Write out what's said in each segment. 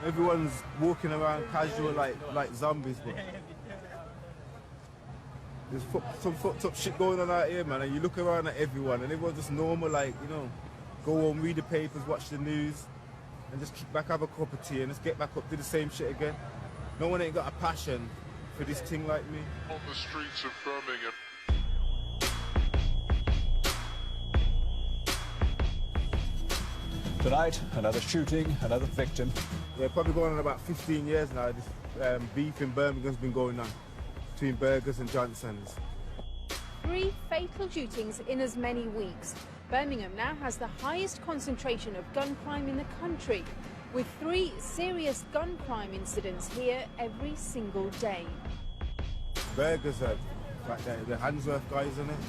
Everyone's walking around casual like zombies, but there's some fucked up shit going on out here, man, and you look around at everyone and everyone's just normal, like, you know, go home, read the papers, watch the news, and just kick back, have a cup of tea, and just get back up, do the same shit again. No one ain't got a passion for this thing like me. On the streets of Birmingham. Tonight, another shooting, another victim. Yeah, probably going on about 15 years now. This beef in Birmingham's been going on between Burgers and Johnson's. 3 fatal shootings in as many weeks. Birmingham now has the highest concentration of gun crime in the country, with 3 serious gun crime incidents here every single day. Burgers are like the Handsworth guys in it,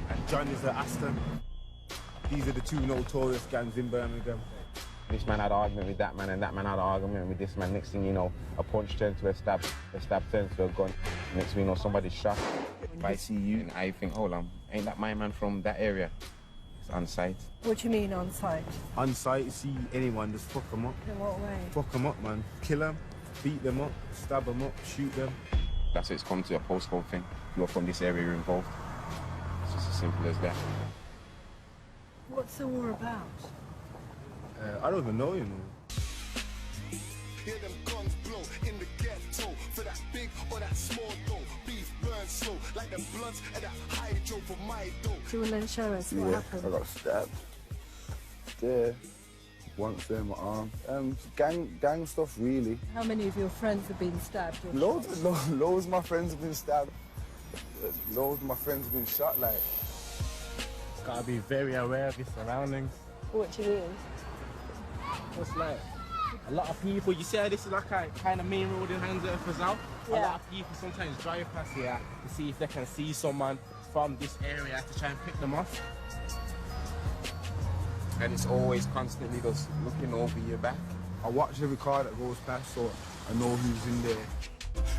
and John is the Aston. These are the 2 notorious gangs in Birmingham. This man had an argument with that man, and that man had an argument with this man. Next thing you know, a punch turns to a stab turns to a gun. Next thing you know, somebody's shot. If I see you and I think, hold on, ain't that my man from that area? It's on sight. What do you mean on sight? On sight, see anyone, just fuck them up. In what way? Fuck them up, man. Kill them, beat them up, stab them up, shoot them. That's what it's come to, a postcode thing. You're from this area, you're involved. It's just as simple as that. What's the war about? I don't even know, you know. Hear them guns blow in the ghetto for that big or that small dough. Beef burns slow like them blunts and that hydro for my dough. Do you want to show us what happened? I got stabbed. There. Once there in my arm. Gang stuff, really. How many of your friends have been stabbed? Loads of my friends have been stabbed. Loads of my friends have been shot, like. Gotta be very aware of your surroundings. What do you mean? Just like a lot of people, you see how this is like a kind of main road in Handsworth as well? Yeah. A lot of people sometimes drive past here to see if they can see someone from this area to try and pick them off. And it's always constantly just looking over your back. I watch every car that goes past, so I know who's in there.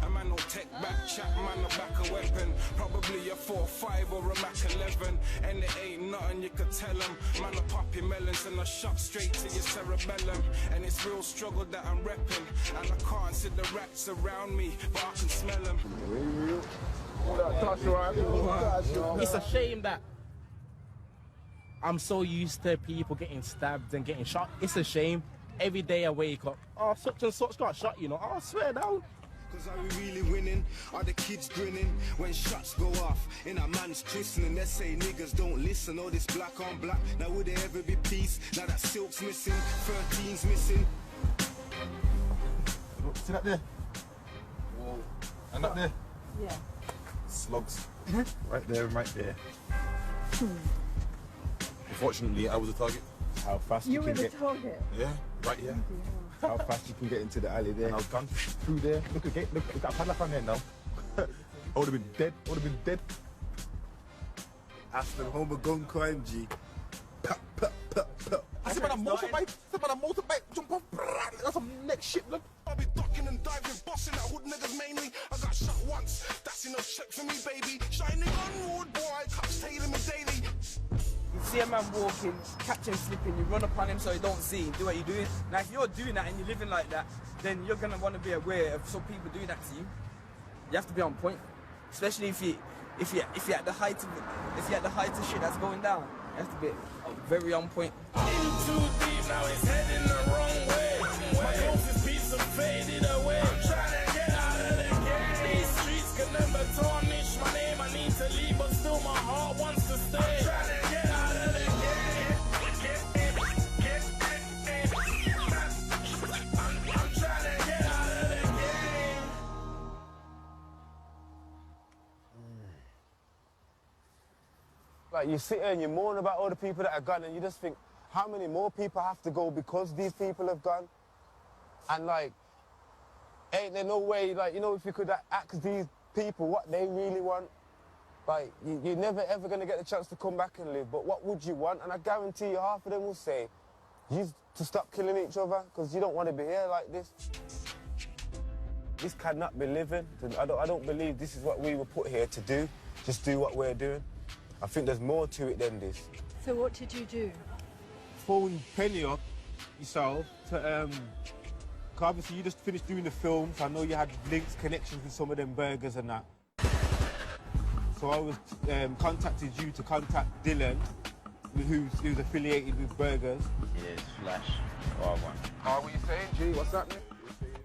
A man no take back chat, man no back a weapon. Probably a 4-5 or a Mac 11. And it ain't nothing you could tell them. Man a poppy melons and a shot straight to your cerebellum. And it's real struggle that I'm repping. And I can't see the rats around me, but I can smell them. It's a shame that I'm so used to people getting stabbed and getting shot. It's a shame. Every day I wake up, oh, such and such got shot, you know. Oh, I swear down. Cause are we really winning? Are the kids grinning when shots go off in a man's christening? They say niggas don't listen, all this black on black. Now would there ever be peace? Now that silk's missing, 13's missing. See that there? Whoa. And that there? Yeah. Slugs. Right there, right there. Unfortunately, I was a target. How fast You you were can the get? target? Yeah, right here. How fast you can get into the alley there? And I was gone. Through there. Look at that padlock on there now. I would have been dead. Aston home of gun crime, G. Pop. I said, man, a motorbike, jump off. That's some next shit, look. I'll be ducking and diving, bossing out hood niggas mainly. I got shot once, that's enough check for me, baby. Shining on road, boy, cops tailing me daily. You see a man walking, catch him slipping, you run upon him so you don't see him, do what you're doing. Now if you're doing that and you're living like that, then you're gonna want to be aware of some people doing that to you. You have to be on point, especially if you're at the height of shit that's going down. You have to be very on point. In too deep, now it's heading the wrong way. My closest piece of faded away. I'm trying to get out of the game. These streets can never tarnish my name. I need to leave, but still my heart wants to stay. I'm trying to get out of the game. I'm trying to get out of the game. Like, you sit here and you moan about all the people that are gone, and you just think, how many more people have to go because these people have gone? And like, ain't there no way, like, you know, if you could ask these people what they really want, like, you're never ever gonna get the chance to come back and live, but what would you want? And I guarantee you half of them will say, you to stop killing each other, because you don't want to be here like this. This cannot be living. I don't believe this is what we were put here to do, just do what we're doing. I think there's more to it than this. So what did you do? Phone Penny up yourself to, 'cause obviously you just finished doing the films. I know you had links, connections with some of them burgers and that. So I was contacted you to contact Dylan, who's affiliated with burgers. Yes, Flash. Oh, one. Oh, what you saying, G? What's happening?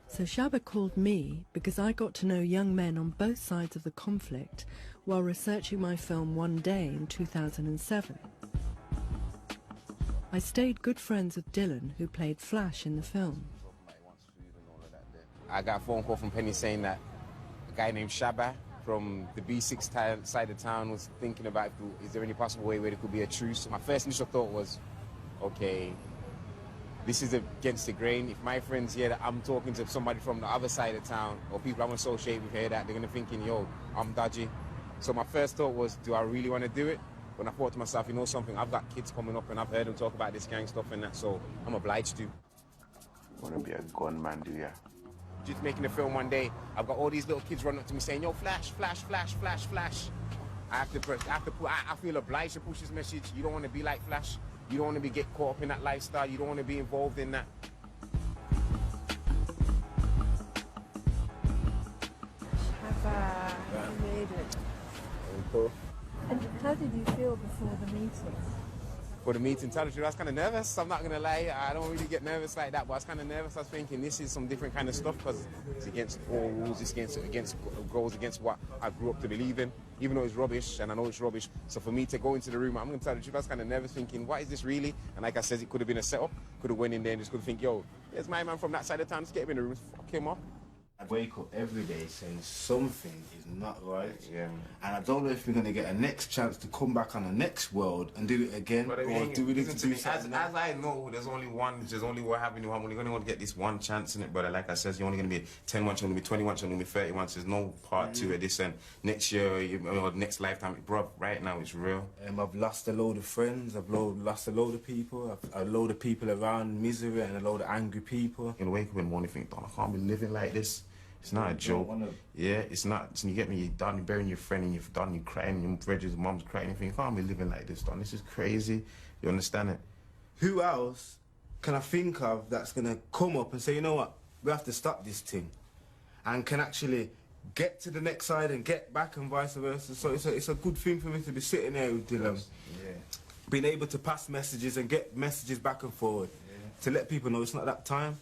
So Shabba called me because I got to know young men on both sides of the conflict while researching my film One Day in 2007. I stayed good friends with Dylan, who played Flash in the film. I got a phone call from Penny saying that a guy named Shabba from the B6 side of town was thinking about, is there any possible way where there could be a truce? My first initial thought was, okay, this is against the grain. If my friends hear that I'm talking to somebody from the other side of town, or people I'm associated with hear that, they're going to thinking, yo, I'm dodgy. So my first thought was, do I really want to do it? When I thought to myself, you know something, I've got kids coming up and I've heard them talk about this gang stuff and that, so I'm obliged to. You want to be a gunman, do ya? Just making a film one day, I've got all these little kids running up to me saying, yo, Flash, Flash, Flash, Flash, Flash. I feel obliged to push this message. You don't want to be like Flash. You don't want to get caught up in that lifestyle. You don't want to be involved in that. You made it. Cool. And how did you feel before the meeting? For the meeting, tell the truth, I was kind of nervous. I'm not going to lie. I don't really get nervous like that, but I was kind of nervous. I was thinking this is some different kind of stuff because it's against all rules. It's goes against what I grew up to believe in, even though it's rubbish, and I know it's rubbish. So for me to go into the room, I'm going to tell the truth, I was kind of nervous thinking, what is this really? And like I said, it could have been a setup. Could have went in there and just could think, yo, there's my man from that side of town. Let's get him in the room. Fuck him up. I wake up every day saying something is not right. Yeah. And I don't know if we're going to get a next chance to come back on the next world and do it again, But I or mean, do we need to do as something I know, there's only what happening. I'm only going to get this one chance in it, brother. Like I said, you're only going to be 10 once, you're going to be 20 once, you're going to be 30 once. There's no part two of this, and next year or next lifetime, bro. Right now, it's real. I've lost a load of friends, I've lost a load of people, a load of people around misery and a load of angry people. You wake up in the morning and think, I can't be living like this. It's not a joke. Yeah, it's not. So you get me, you're done, you're burying your friend and you're done, you're crying, your brother's mom's crying, you think, I can't be living like this, Don. This is crazy. You understand it? Who else can I think of that's going to come up and say, you know what, we have to stop this thing, and can actually get to the next side and get back and vice versa? So it's a good thing for me to be sitting there with Dylan, being able to pass messages and get messages back and forward, to let people know it's not that time.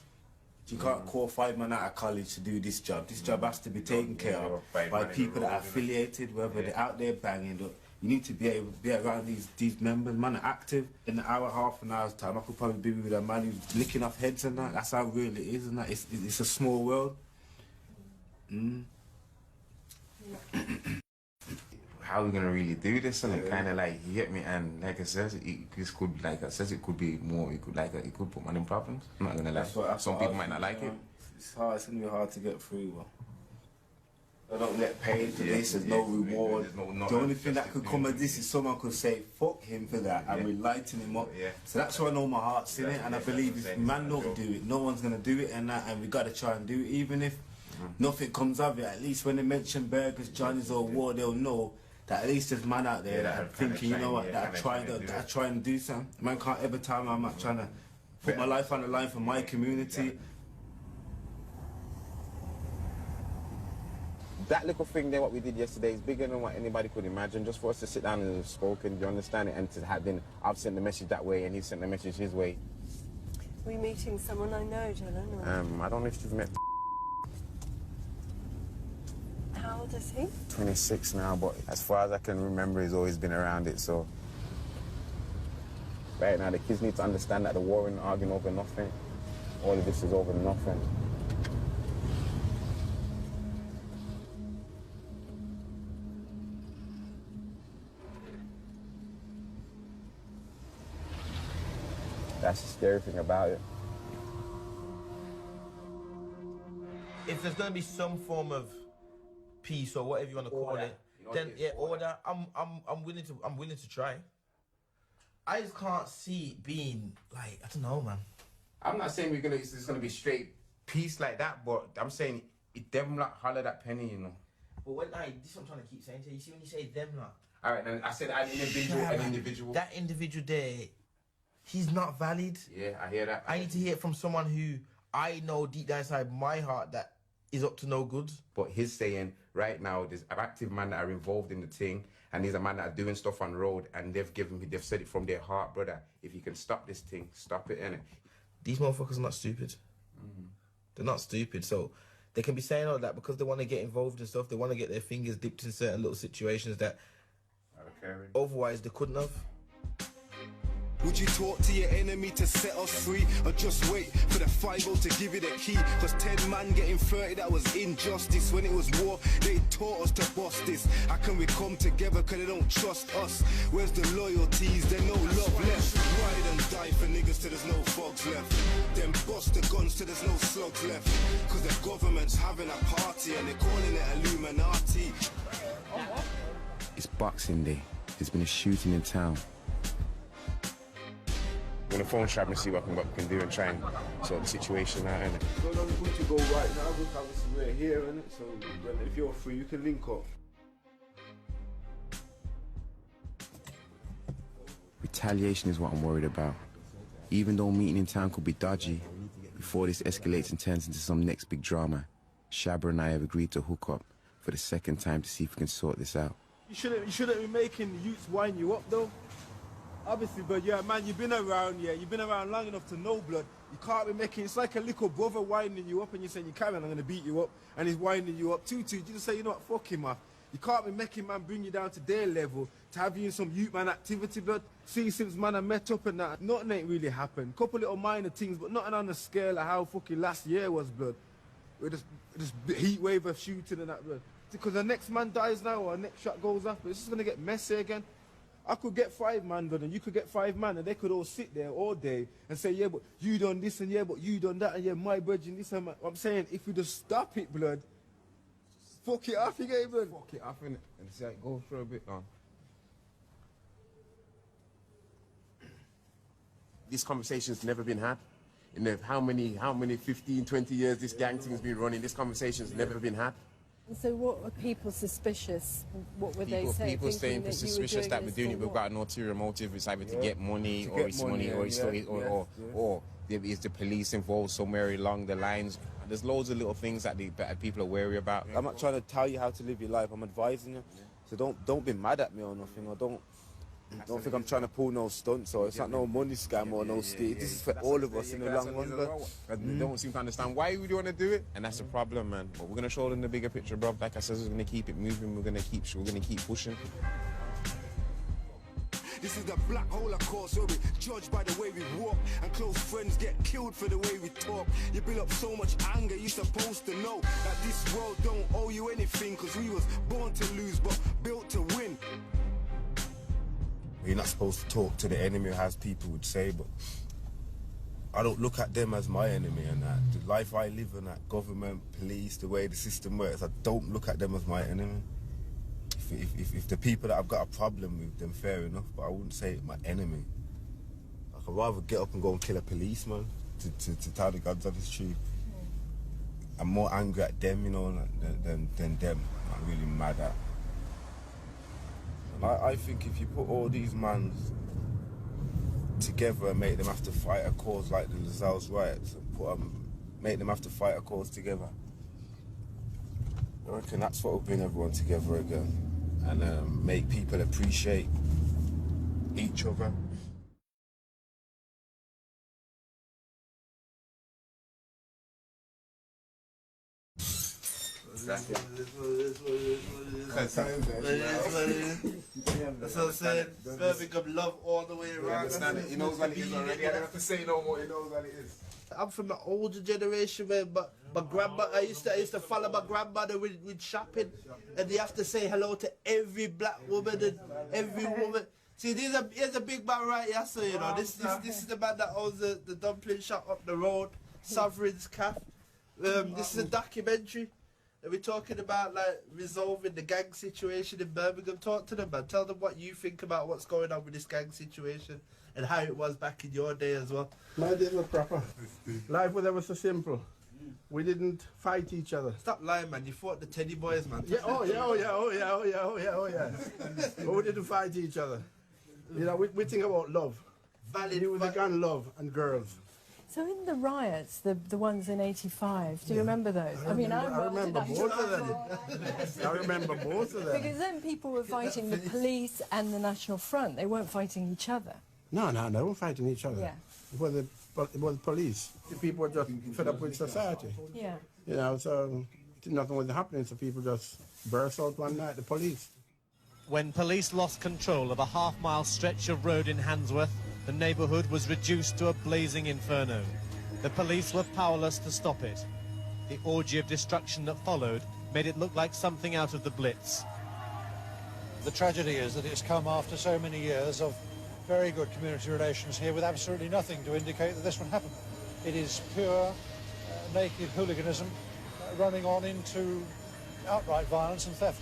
You can't call 5 men out of college to do this job. This job has to be taken care of by people that are affiliated, whether they're out there banging. Look, you need to be able to be around these members. Man are active. In an hour, half an hour's time, I could probably be with a man who's licking off heads and that. That's how real it is, and that. It's a small world. How are we gonna really do this? And it kind of like, you get me? And like I said, it could be more. It could put man in problems. I'm not gonna lie. Some people might not like it. It's hard. It's gonna be hard to get through. I don't get paid for this. There's no reward. The only thing that could come of this is someone could say, "Fuck him for that," and we lighten him up. So that's why I know my heart's in it, and I believe if man don't do it, no one's gonna do it, and we gotta try and do it, even if nothing comes of it. At least when they mention burgers, Johnny's or war, they'll know that at least there's man out there that are thinking, you know what, that are trying to do something. Man can't ever tell me I'm not trying to put my life on the line for my community. That little thing there, what we did yesterday, is bigger than what anybody could imagine. Just for us to sit down and have spoken, you understand it, and to have been, I've sent the message that way and he sent the message his way. Are we meeting someone I know, Dylan? Or? I don't know if you've met. How old is he? 26 now, but as far as I can remember, he's always been around it, so. Right now, the kids need to understand that the war and arguing over nothing. All of this is over nothing. That's the scary thing about it. If there's going to be some form of peace or whatever you want to call it, then order. I'm willing to try. I just can't see it being like, I don't know, man. I'm not saying it's gonna be straight peace like that, but I'm saying it them lot hollered at Penny, you know. But when this is what I'm trying to keep saying to you. You see when you say them lot. All right, then I said an individual. That individual there, he's not valid. Yeah, I hear that. I need to hear it from someone who I know deep down inside my heart that is up to no good. But he's saying right now there's active man that are involved in the thing, and there's a man that are doing stuff on road, and they've said it from their heart, brother. If you can stop this thing, stop it, innit? These motherfuckers are not stupid. They're not stupid, so they can be saying all that because they want to get involved in stuff. They want to get their fingers dipped in certain little situations that otherwise they couldn't have. Would you talk to your enemy to set us free, or just wait for the 5-0 to give you the key? Cause 10 man getting 30, that was injustice. When it was war, they taught us to bust this. How can we come together cause they don't trust us? Where's the loyalties? There's no love left. Ride and die for niggas till there's no fogs left. Then bust the guns till there's no slugs left. Cause the government's having a party and they're calling it Illuminati. It's Boxing Day. There's been a shooting in town. I'm gonna phone Shab and see what we can do and try and sort the situation out, innit? So long good to go right now, because obviously we're here, innit? So if you're free, you can link up. Retaliation is what I'm worried about. Even though meeting in town could be dodgy, before this escalates and turns into some next big drama, Shabba and I have agreed to hook up for the second time to see if we can sort this out. You shouldn't be making the youths wind you up, though. Obviously, but yeah, man, you've been around long enough to know, blood. You can't be making, it's like a little brother winding you up and you're saying, you carry on, I'm going to beat you up, and he's winding you up too. You just say, you know what, fuck him, man. You can't be making man bring you down to their level to have you in some youth man activity, blood. See, since man I met up and that, nothing ain't really happened. Couple little minor things, but nothing on the scale of how fucking last year was, blood. With this heat wave of shooting and that, blood. Because the next man dies now or the next shot goes up, it's just going to get messy again. I could get 5 man, blood, and you could get 5 man, and they could all sit there all day and say, yeah, but you done this, and yeah, but you done that, and yeah, my bridge and this and that. I'm saying, if we just stop it, blood, fuck it off again, blood. Fuck it off, innit? And see how it goes for a bit long. This conversation's never been had. In how many 15, 20 years this gang thing's been running, this conversation's never been had. So what were people suspicious? What were they saying? People saying suspicious that we're doing it, we've got an ulterior motive. It's either to get money, or it's money, or it's is the police involved somewhere along the lines. There's loads of little things that people are wary about. I'm not trying to tell you how to live your life. I'm advising you. So don't be mad at me or nothing, or don't think I'm trying to pull no stunts, or it's not no money scam or no steal. This is for all of us in the long run, bro. They don't seem to understand why we want to do it, and that's the problem, man. But we're gonna show them the bigger picture, bro. Like I said, we're gonna keep it moving. We're gonna keep pushing. This is the black hole, of course, where we judge by the way we walk, and close friends get killed for the way we talk. You build up so much anger, you're supposed to know that this world don't owe you anything, cause we was born to lose, but built to win. You're not supposed to talk to the enemy, as people would say, but I don't look at them as my enemy, and that the life I live in, that government, police, the way the system works, I don't look at them as my enemy. If the people that I've got a problem with, then fair enough, but I wouldn't say my enemy. Like, I'd rather get up and go and kill a policeman to tell the God's honest truth. I'm more angry at them, you know, than them. I'm really mad at. I think if you put all these mans together and make them have to fight a cause like the Lazar's riots, and make them have to fight a cause together, I reckon that's what will bring everyone together again, and make people appreciate each other. That's what I'm saying. Birmingham love all the way around. He knows what it is already. I don't have to say no more. He knows what it is. I'm from the older generation where my grandma, I used to follow my grandmother with shopping, and they have to say hello to every black woman and every woman. See, here's a big man right here, so you know, this is the man that owns the dumpling shop up the road, Sovereign's Cafe. This is a documentary. And we're talking about like resolving the gang situation in Birmingham. Talk to them, man. Tell them what you think about what's going on with this gang situation and how it was back in your day as well. My days were proper. Life was ever so simple. We didn't fight each other. Stop lying, man. You fought the Teddy boys, man. Yeah, oh yeah. But we didn't fight each other. You know, we think about love. valid. He was a gun love and girls. So in the riots, the ones in '85, do you remember those? I remember both of them. I remember both of them. Because then people were fighting the police and the National Front. They weren't fighting each other. No, they weren't fighting each other. Yeah. It was police. The people were just fed up with society. Yeah. You know, so nothing was happening, so people just burst out one night, the police. When police lost control of a half-mile stretch of road in Handsworth, the neighbourhood was reduced to a blazing inferno. The police were powerless to stop it. The orgy of destruction that followed made it look like something out of the Blitz. The tragedy is that it's come after so many years of very good community relations here with absolutely nothing to indicate that this would happen. It is pure, naked hooliganism running on into outright violence and theft.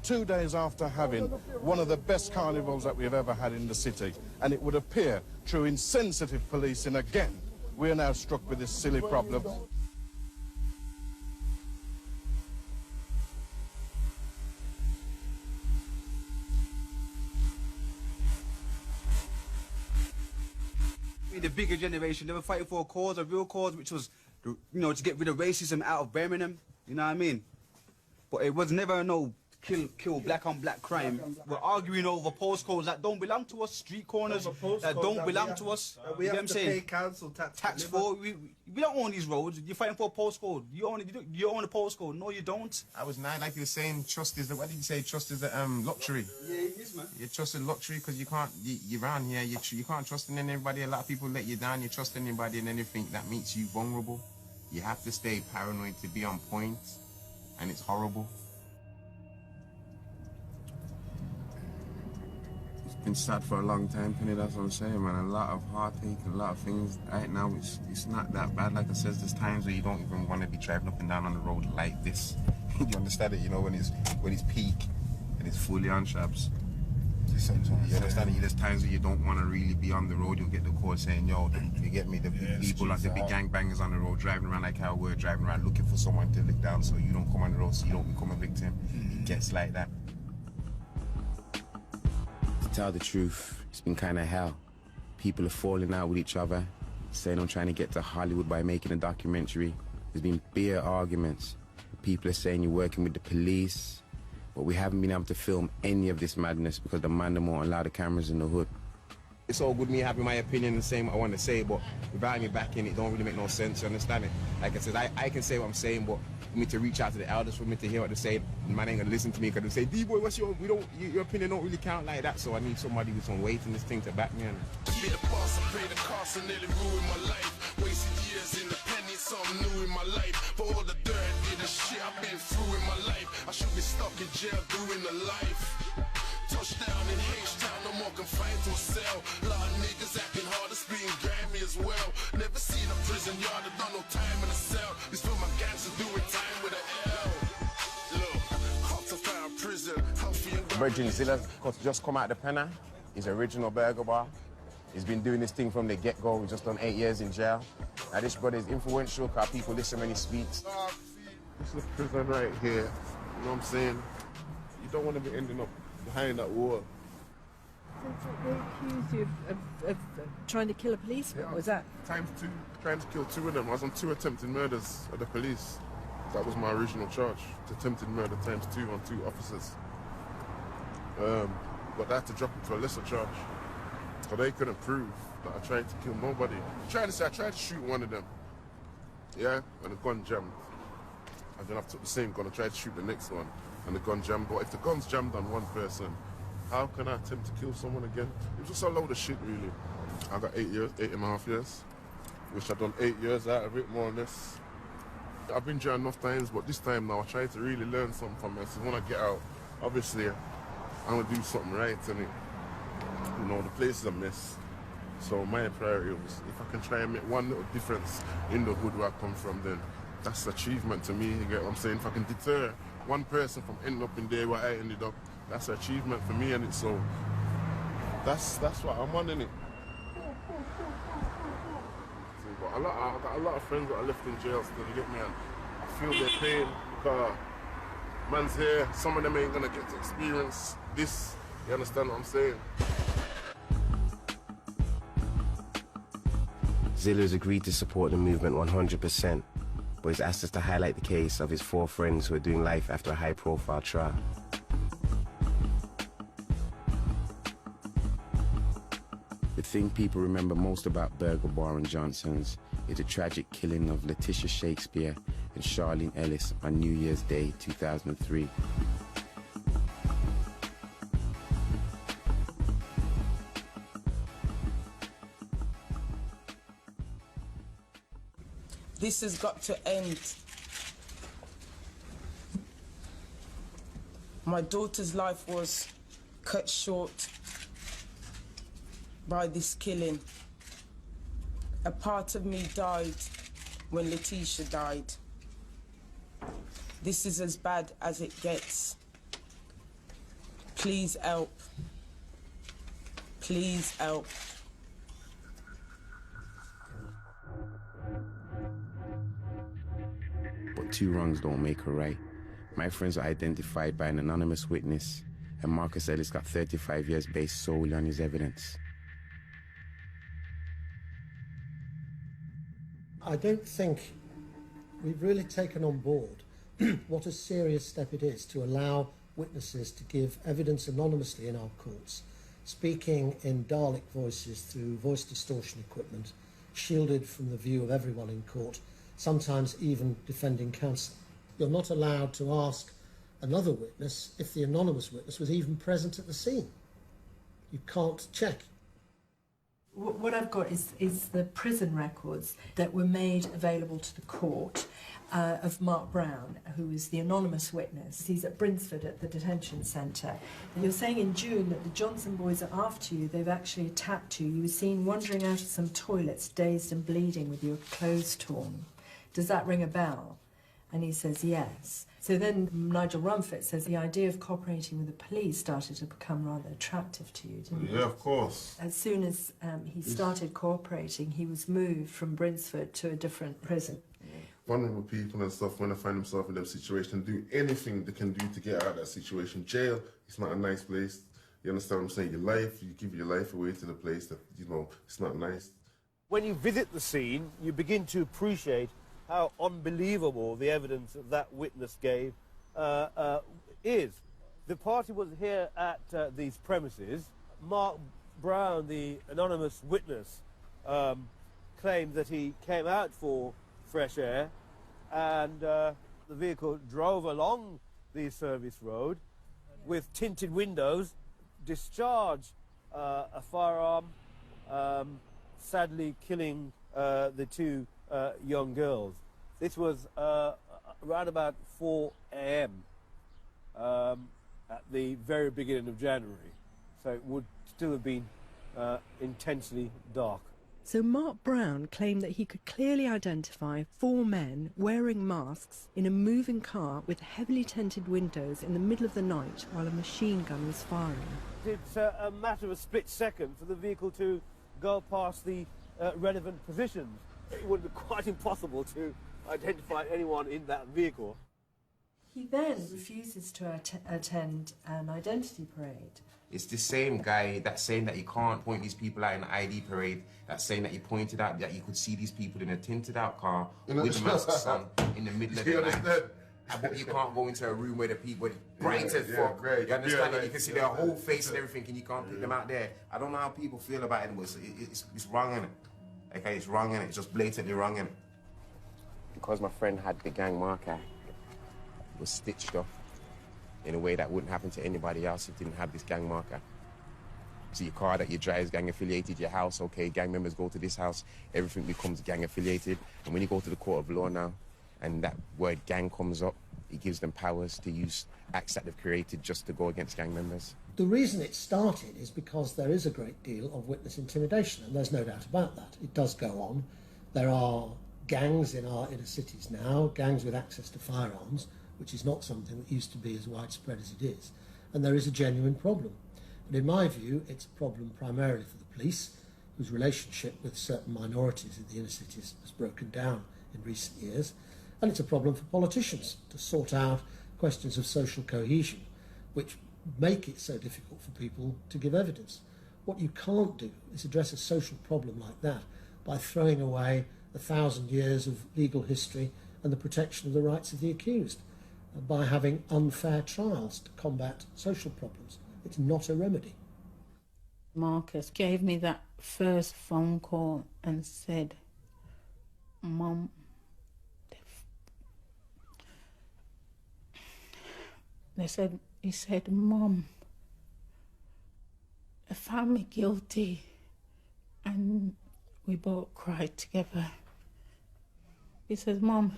2 days after having one of the best carnivals that we've ever had in the city, and it would appear through insensitive policing again, we are now struck with this silly problem. The bigger generation, they were fighting for a real cause, which was, you know, to get rid of racism out of Birmingham. You know what I mean? But it was never no kill black on black crime. We're arguing over postcodes that don't belong to us, street corners that don't belong to us. We have to pay council tax for. We don't own these roads. You're fighting for a postcode. You own a postcode. No, you don't. I was not like you were saying. Trust is what did you say? Trust is a luxury. Yeah, it is, man. You trust is luxury because you can't. You're around here. You can't trust in anybody. A lot of people let you down. You trust anybody and anything that makes you vulnerable. You have to stay paranoid to be on point, and it's horrible. Been sad for a long time, Penny, that's what I'm saying, man. A lot of heartache, a lot of things. Right now, it's not that bad. Like I said, there's times where you don't even want to be driving up and down on the road like this. You understand it, you know, when it's peak and it's fully on shabs. You understand it? There's times where you don't want to really be on the road. You'll get the call saying, yo, you get me, the people like the big gangbangers on the road driving around like how we're driving around looking for someone to lick down so you don't come on the road, so you don't become a victim. It gets like that. To tell the truth, it's been kind of hell. People are falling out with each other, saying I'm trying to get to Hollywood by making a documentary. There's been beer arguments. People are saying you're working with the police, but we haven't been able to film any of this madness because the man won't allow the cameras in the hood. It's all good me having my opinion and saying what I want to say, but without me backing it, don't really make no sense, you understand it? Like I said, I can say what I'm saying, but for me to reach out to the elders, for me to hear what they say, man ain't gonna listen to me because they say, D-boy, what's your opinion don't really count like that, so I need somebody with some weight in this thing to back me in. To be the boss, I pay the cost and nearly ruined my life. Wasted years in the penny, something new in my life. For all the dirt and the shit I've been through in my life, I should be stuck in jail doing the life. Touchdown in H-Town, no more confined to a cell. A lot of niggas acting hard, it's being grimy as well. Never seen a prison yard, I've done no time in a cell. These for my gangsters doing time with an L. Look, hard to find prison, healthy and Virgin Zilla's just come out the penna. He's original burger bar. He's been doing this thing from the get-go. He's just done 8 years in jail. Now this brother is influential because people listen when he speaks. This is prison right here. You know what I'm saying? You don't want to be ending up behind that wall. So they accused you of trying to kill a policeman, was that? Times 2, trying to kill 2 of them. I was on 2 attempted murders of the police. That was my original charge. Attempted murder times 2 on 2 officers. But I had to drop it to a lesser charge. So they couldn't prove that I tried to kill nobody. Trying to say I tried to shoot one of them. Yeah, and the gun jammed. And then I took the same gun and tried to shoot the next one. And the gun jammed. But if the gun's jammed on one person, how can I attempt to kill someone again? It was just a load of shit, really. I got 8 years, 8.5 years. Which I've done 8 years out of it, more or less. I've been jailed enough times, but this time now I try to really learn something from it. So when I get out, obviously, I'm gonna do something right, and you know, the place is a mess. So my priority was, if I can try and make one little difference in the hood where I come from, then that's an achievement to me, you get what I'm saying? If I can deter one person from ending up in there where I ended up, that's an achievement for me, and it's so, that's what I'm on, innit? But I got a lot of friends that are left in jail still, you get me? And I feel their pain because man's here, some of them ain't gonna get to experience this, you understand what I'm saying? Zilla has agreed to support the movement 100%, but he's asked us to highlight the case of his 4 friends who are doing life after a high-profile trial. The thing people remember most about Burger Bar and Johnson's is the tragic killing of Letitia Shakespeare and Charlene Ellis on New Year's Day 2003. This has got to end. My daughter's life was cut short by this killing. A part of me died when Letitia died. This is as bad as it gets. Please help. Please help. But 2 wrongs don't make a right. My friends were identified by an anonymous witness, and Marcus Ellis got 35 years based solely on his evidence. I don't think we've really taken on board what a serious step it is to allow witnesses to give evidence anonymously in our courts, speaking in Dalek voices through voice distortion equipment, shielded from the view of everyone in court, sometimes even defending counsel. You're not allowed to ask another witness if the anonymous witness was even present at the scene. You can't check. What I've got is the prison records that were made available to the court of Mark Brown, who is the anonymous witness. He's at Brinsford at the detention centre. You're saying in June that the Johnson boys are after you. They've actually attacked you. You were seen wandering out of some toilets, dazed and bleeding with your clothes torn. Does that ring a bell? And he says yes. So then Nigel Rumford says the idea of cooperating with the police started to become rather attractive to you, didn't it? Yeah, of course. As soon as he started cooperating, he was moved from Brinsford to a different prison. Vulnerable people and stuff, when they find themselves in that situation, do anything they can do to get out of that situation. Jail, it's not a nice place. You understand what I'm saying? Your life, you give your life away to the place that, you know, it's not nice. When you visit the scene, you begin to appreciate how unbelievable the evidence that that witness gave is. The party was here at these premises. Mark Brown, the anonymous witness, claimed that he came out for fresh air and the vehicle drove along the service road with tinted windows, discharged a firearm, sadly killing the 2 young girls. This was around about 4 a.m. At the very beginning of January, so it would still have been intensely dark. So Mark Brown claimed that he could clearly identify 4 men wearing masks in a moving car with heavily tinted windows in the middle of the night while a machine gun was firing. It's a matter of a split second for the vehicle to go past the relevant positions. It would be quite impossible to identify anyone in that vehicle. He then refuses to attend an identity parade. It's the same guy that's saying that you can't point these people out in the ID parade, that's saying that you pointed out that you could see these people in a tinted out car with masks on in the middle of the night. But you can't go into a room where the people are bright as fuck. You understand that? You can see their whole face and everything and you can't pick them out there. I don't know how people feel about it, but it's wrong, innit? Okay, it's wrong, innit? It's just blatantly wrong, innit? Because my friend had the gang marker, it was stitched off in a way that wouldn't happen to anybody else who didn't have this gang marker. So your car that you drive is gang affiliated, your house, okay, gang members go to this house, everything becomes gang affiliated. And when you go to the court of law now, and that word gang comes up, it gives them powers to use acts that they've created just to go against gang members. The reason it started is because there is a great deal of witness intimidation, and there's no doubt about that. It does go on. There are gangs in our inner cities now, gangs with access to firearms, which is not something that used to be as widespread as it is. And there is a genuine problem. And in my view, it's a problem primarily for the police, whose relationship with certain minorities in the inner cities has broken down in recent years. And it's a problem for politicians to sort out questions of social cohesion, which make it so difficult for people to give evidence. What you can't do is address a social problem like that by throwing away 1,000 years of legal history and the protection of the rights of the accused, by having unfair trials to combat social problems. It's not a remedy. Marcus gave me that first phone call and said, Mum, he said, Mum, they found me guilty, and we both cried together. He says, Mum,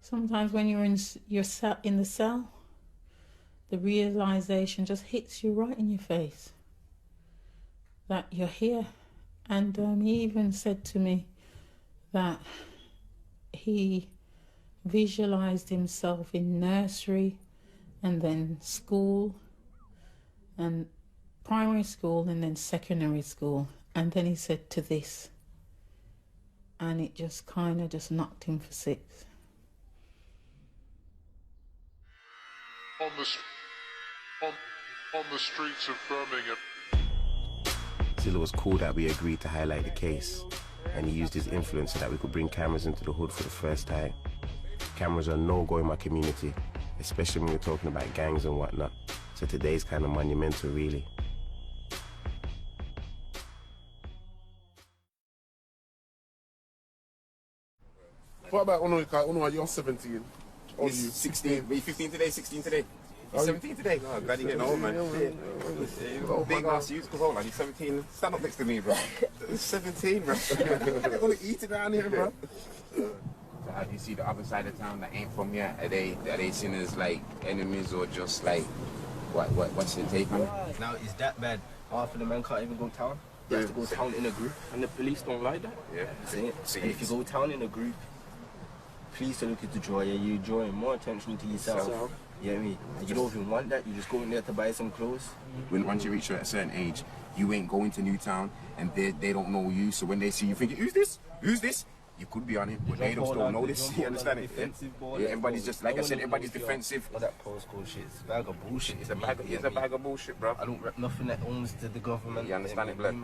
sometimes when you're in the cell, the realization just hits you right in your face that you're here. And he even said to me that he visualized himself in nursery and then school and primary school and then secondary school. And then he said to this, and it just kind of just knocked him for six. On the streets of Birmingham. Zilla was cool that we agreed to highlight the case, and he used his influence so that we could bring cameras into the hood for the first time. Cameras are no-go in my community, especially when we're talking about gangs and whatnot, so today's kind of monumental, really. What about Uno, you're 17? Oh, 16. Are you 15 today? 16 today? You're 17 today? Oh, glad you're getting old, man. Big ass youth, come on, man. You're 17. Stand up next to me, bro. You're 17, bro. I want to eat it down here, bro. So how do you see the other side of town that ain't from here? Are they seen as like enemies or just like what's your take on it? Now it's that bad. Half of the men can't even go town. You have to go town in a group, and the police don't like that. Yeah. See, and if you go town in a group, police are looking to draw you. You're drawing more attention to yourself. You know what I mean? And you don't even want that. You just go in there to buy some clothes. Once you reach a certain age, you ain't going to Newtown, and they don't know you. So when they see you, thinking, who's this? Who's this? You could be on it, but they don't know this. You understand it? Yeah, everybody's just, like I said, everybody's defensive. All that postcode shit, it's a bag of bullshit. It's a bag of bullshit, bro. I don't rep nothing that owns to the government. You understand it, blood?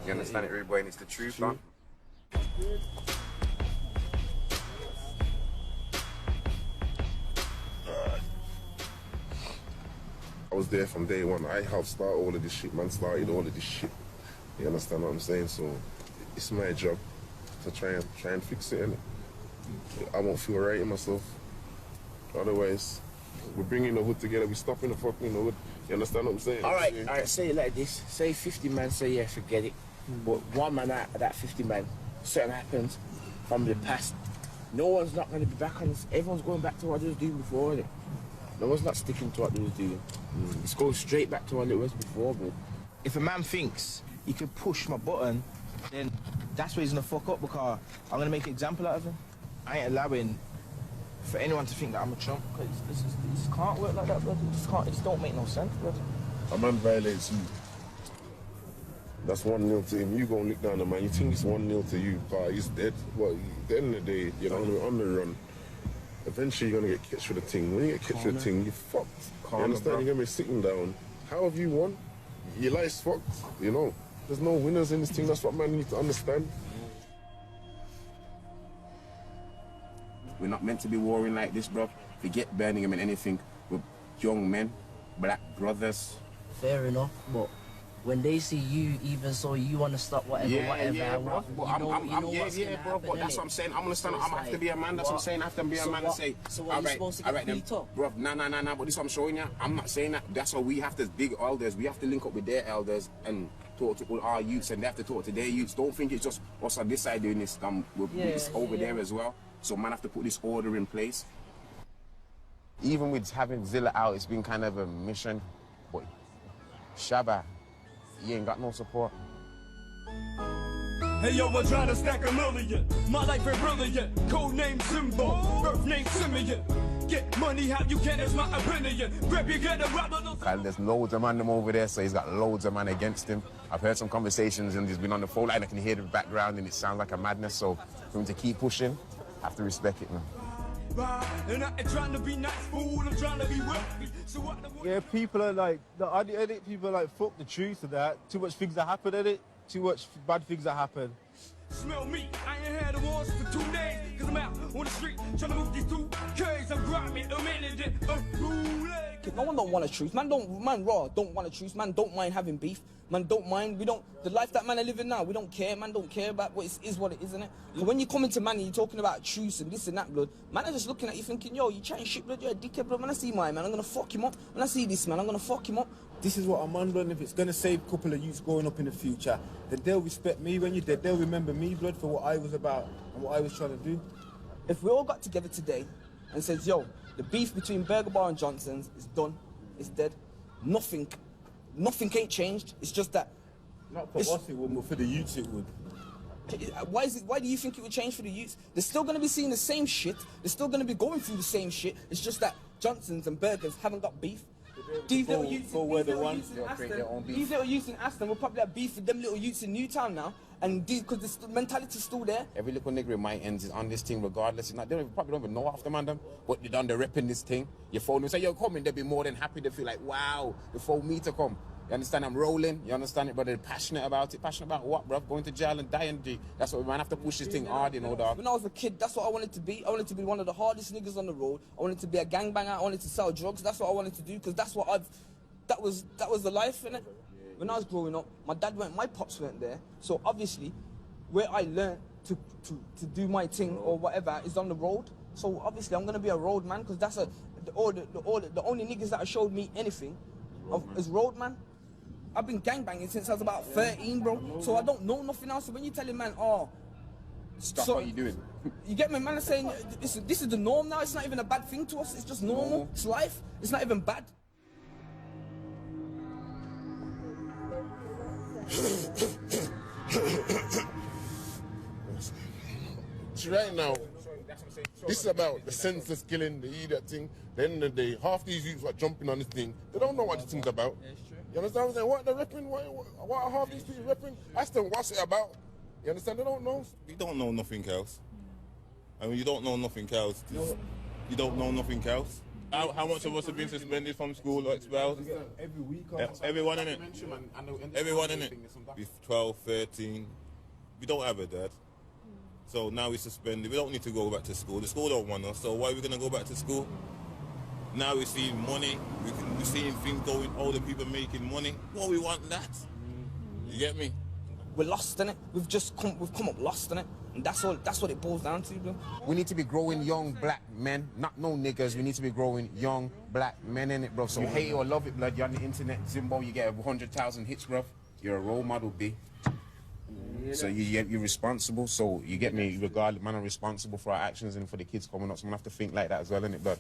You understand it, rude boy, and it's the truth, man. I was there from day one. I helped start all of this shit, man. Started all of this shit. You understand what I'm saying? So it's my job to try and fix it, innit? I won't feel right in myself. Otherwise, we're bringing the hood together. We're stopping the fucking hood. You understand what I'm saying? All right. Say it like this. Say 50 man say yeah, forget it. But one man out of that 50 man, something happens from the past. No one's not going to be back on this. Everyone's going back to what they was doing before, innit? No one's not sticking to what they was doing. It's going straight back to what it was before, bro. If a man thinks he can push my button, then that's where he's gonna fuck up, because I'm gonna make an example out of him. I ain't allowing for anyone to think that I'm a chump, because this can't work like that, brother. It just don't make no sense, brother. A man violates you. That's 1-0 to him. You gonna lick down the man. You think it's 1-0 to you, but he's dead. Well, at the end of the day, you're on the run. Eventually, you're gonna get catched with a thing. When you get catched with a thing, you're fucked. You understand? You're gonna be sitting down. How have you won? Your life's fucked. You know, there's no winners in this thing. That's what man need to understand. We're not meant to be warring like this, bro. Forget Birmingham and anything. We're young men, black brothers. Fair enough, but when they see you, even so, you want to stop whatever, Yeah, bro. But bro. But that's what I'm saying. I'm gonna stand. I'm have to be a man. That's what I'm saying. I have to be a man and say, all right, then, bro. Nah. But this is what I'm showing you. I'm not saying that. That's why we have to big elders. We have to link up with their elders and talk to all our youths, and they have to talk to their youths. Don't think it's just us on this side doing this. It's over there as well. So man have to put this order in place. Even with having Zilla out, it's been kind of a mission. But Shabba, he ain't got no support. Hey yo, we're trying to stack a million. My life is brilliant. Code name Simbo, birth name Simeon. Get money how you can, it's my opinion. Grab you get a rubber. And there's loads of man them over there, so he's got loads of man against him. I've heard some conversations and he's been on the phone line. I can hear the background and it sounds like a madness. So for him to keep pushing, I have to respect it, man. And I ain't trying to be nice, fool. I'm trying to be wealthy. So yeah, people are like, people are like, fuck the truth of that. Too much things that happen in it. Too much bad things that happen. Smell me, I ain't had a wars for 2 days. Cause I'm out on the street trying to move these 2Ks. I'm grinding a minute, no one don't want a truce. Man don't want a truce. Man don't mind having beef. Man don't mind. The life that man are living now, we don't care. Man don't care about what it is, what it is, innit? But when you come into man and you're talking about truce and this and that, blood, man are just looking at you thinking, yo, you chatting shit, blood, you're a dickhead, blood. When I see my man, I'm gonna fuck him up. When I see this man, I'm gonna fuck him up. This is what I'm on, blood, and if it's gonna save a couple of youths growing up in the future, then they'll respect me when you're dead. They'll remember me, blood, for what I was about and what I was trying to do. If we all got together today and says, yo, the beef between Burger Bar and Johnson's is done, it's dead, nothing ain't changed, it's just that... Not for us it would, but for the youths it would. Why do you think it would change for the youths? They're still going to be seeing the same shit, they're still going to be going through the same shit, it's just that Johnson's and Burgers haven't got beef. These little youths in Aston will probably have beef with them little youths in Newtown now, and because the mentality's still there. Every little nigger in my ends is on this thing regardless. They probably don't even know half the man them, but they done the repping this thing. You phone them, say, yo, come in, they'll be more than happy. They feel like, wow, they phone me to come. You understand? I'm rolling, you understand it, but they're passionate about it. Passionate about what, bruv? Going to jail and dying. That's what we might have to push this thing hard, you know, dog. When I was a kid, that's what I wanted to be. I wanted to be one of the hardest niggas on the road. I wanted to be a gangbanger. I wanted to sell drugs. That's what I wanted to do, because that's what that was the life, innit? When I was growing up, my pops went there. So obviously, where I learned to do my thing or whatever is on the road. So obviously, I'm gonna be a road man, because that's the only niggas that have showed me anything is road man. I've been gangbanging since I was about 13, bro. So I don't know nothing else. So when you tell a man, stop what you doing. You get me, man? Saying this is the norm now. It's not even a bad thing to us. It's just normal. It's life. It's not even bad. Right now, this is about the senseless killing, the idiot thing. At the end of the day, half these youths are jumping on this thing. They don't know what this thing's about. You understand what I'm saying? What they're repping? What are half these people repping? Ask them what's it about. You understand? They don't know. We don't know nothing else. I mean, you don't know nothing else. You don't know nothing else. How much of us have been suspended from school or expelled? Every week. Everyone in it. Everyone in it. With 12, 13. We don't have a dad. So now we're suspended. We don't need to go back to school. The school don't want us. So why are we going to go back to school? Now we're seeing money. We're seeing things going, older people making money. Well, we want that. You get me? We're lost in it. We've come up lost in it. And that's what it boils down to, bro. We need to be growing young black men, not no niggas. We need to be growing young black men in it, bro. So you hate it or love it, blood. You're on the internet, Zimbo, you get 100,000 hits, bro. You're a role model, B. So you're responsible. So you get me, regardless, man, I'm responsible for our actions and for the kids coming up. So I'm gonna have to think like that as well, innit, blood.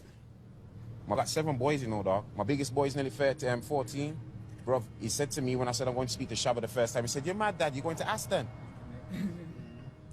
I got 7 boys, you know, dog. My biggest boy is nearly 14. Bro, he said to me when I said I'm going to speak to Shabba the first time, he said, you're mad, Dad, you're going to Aston. Do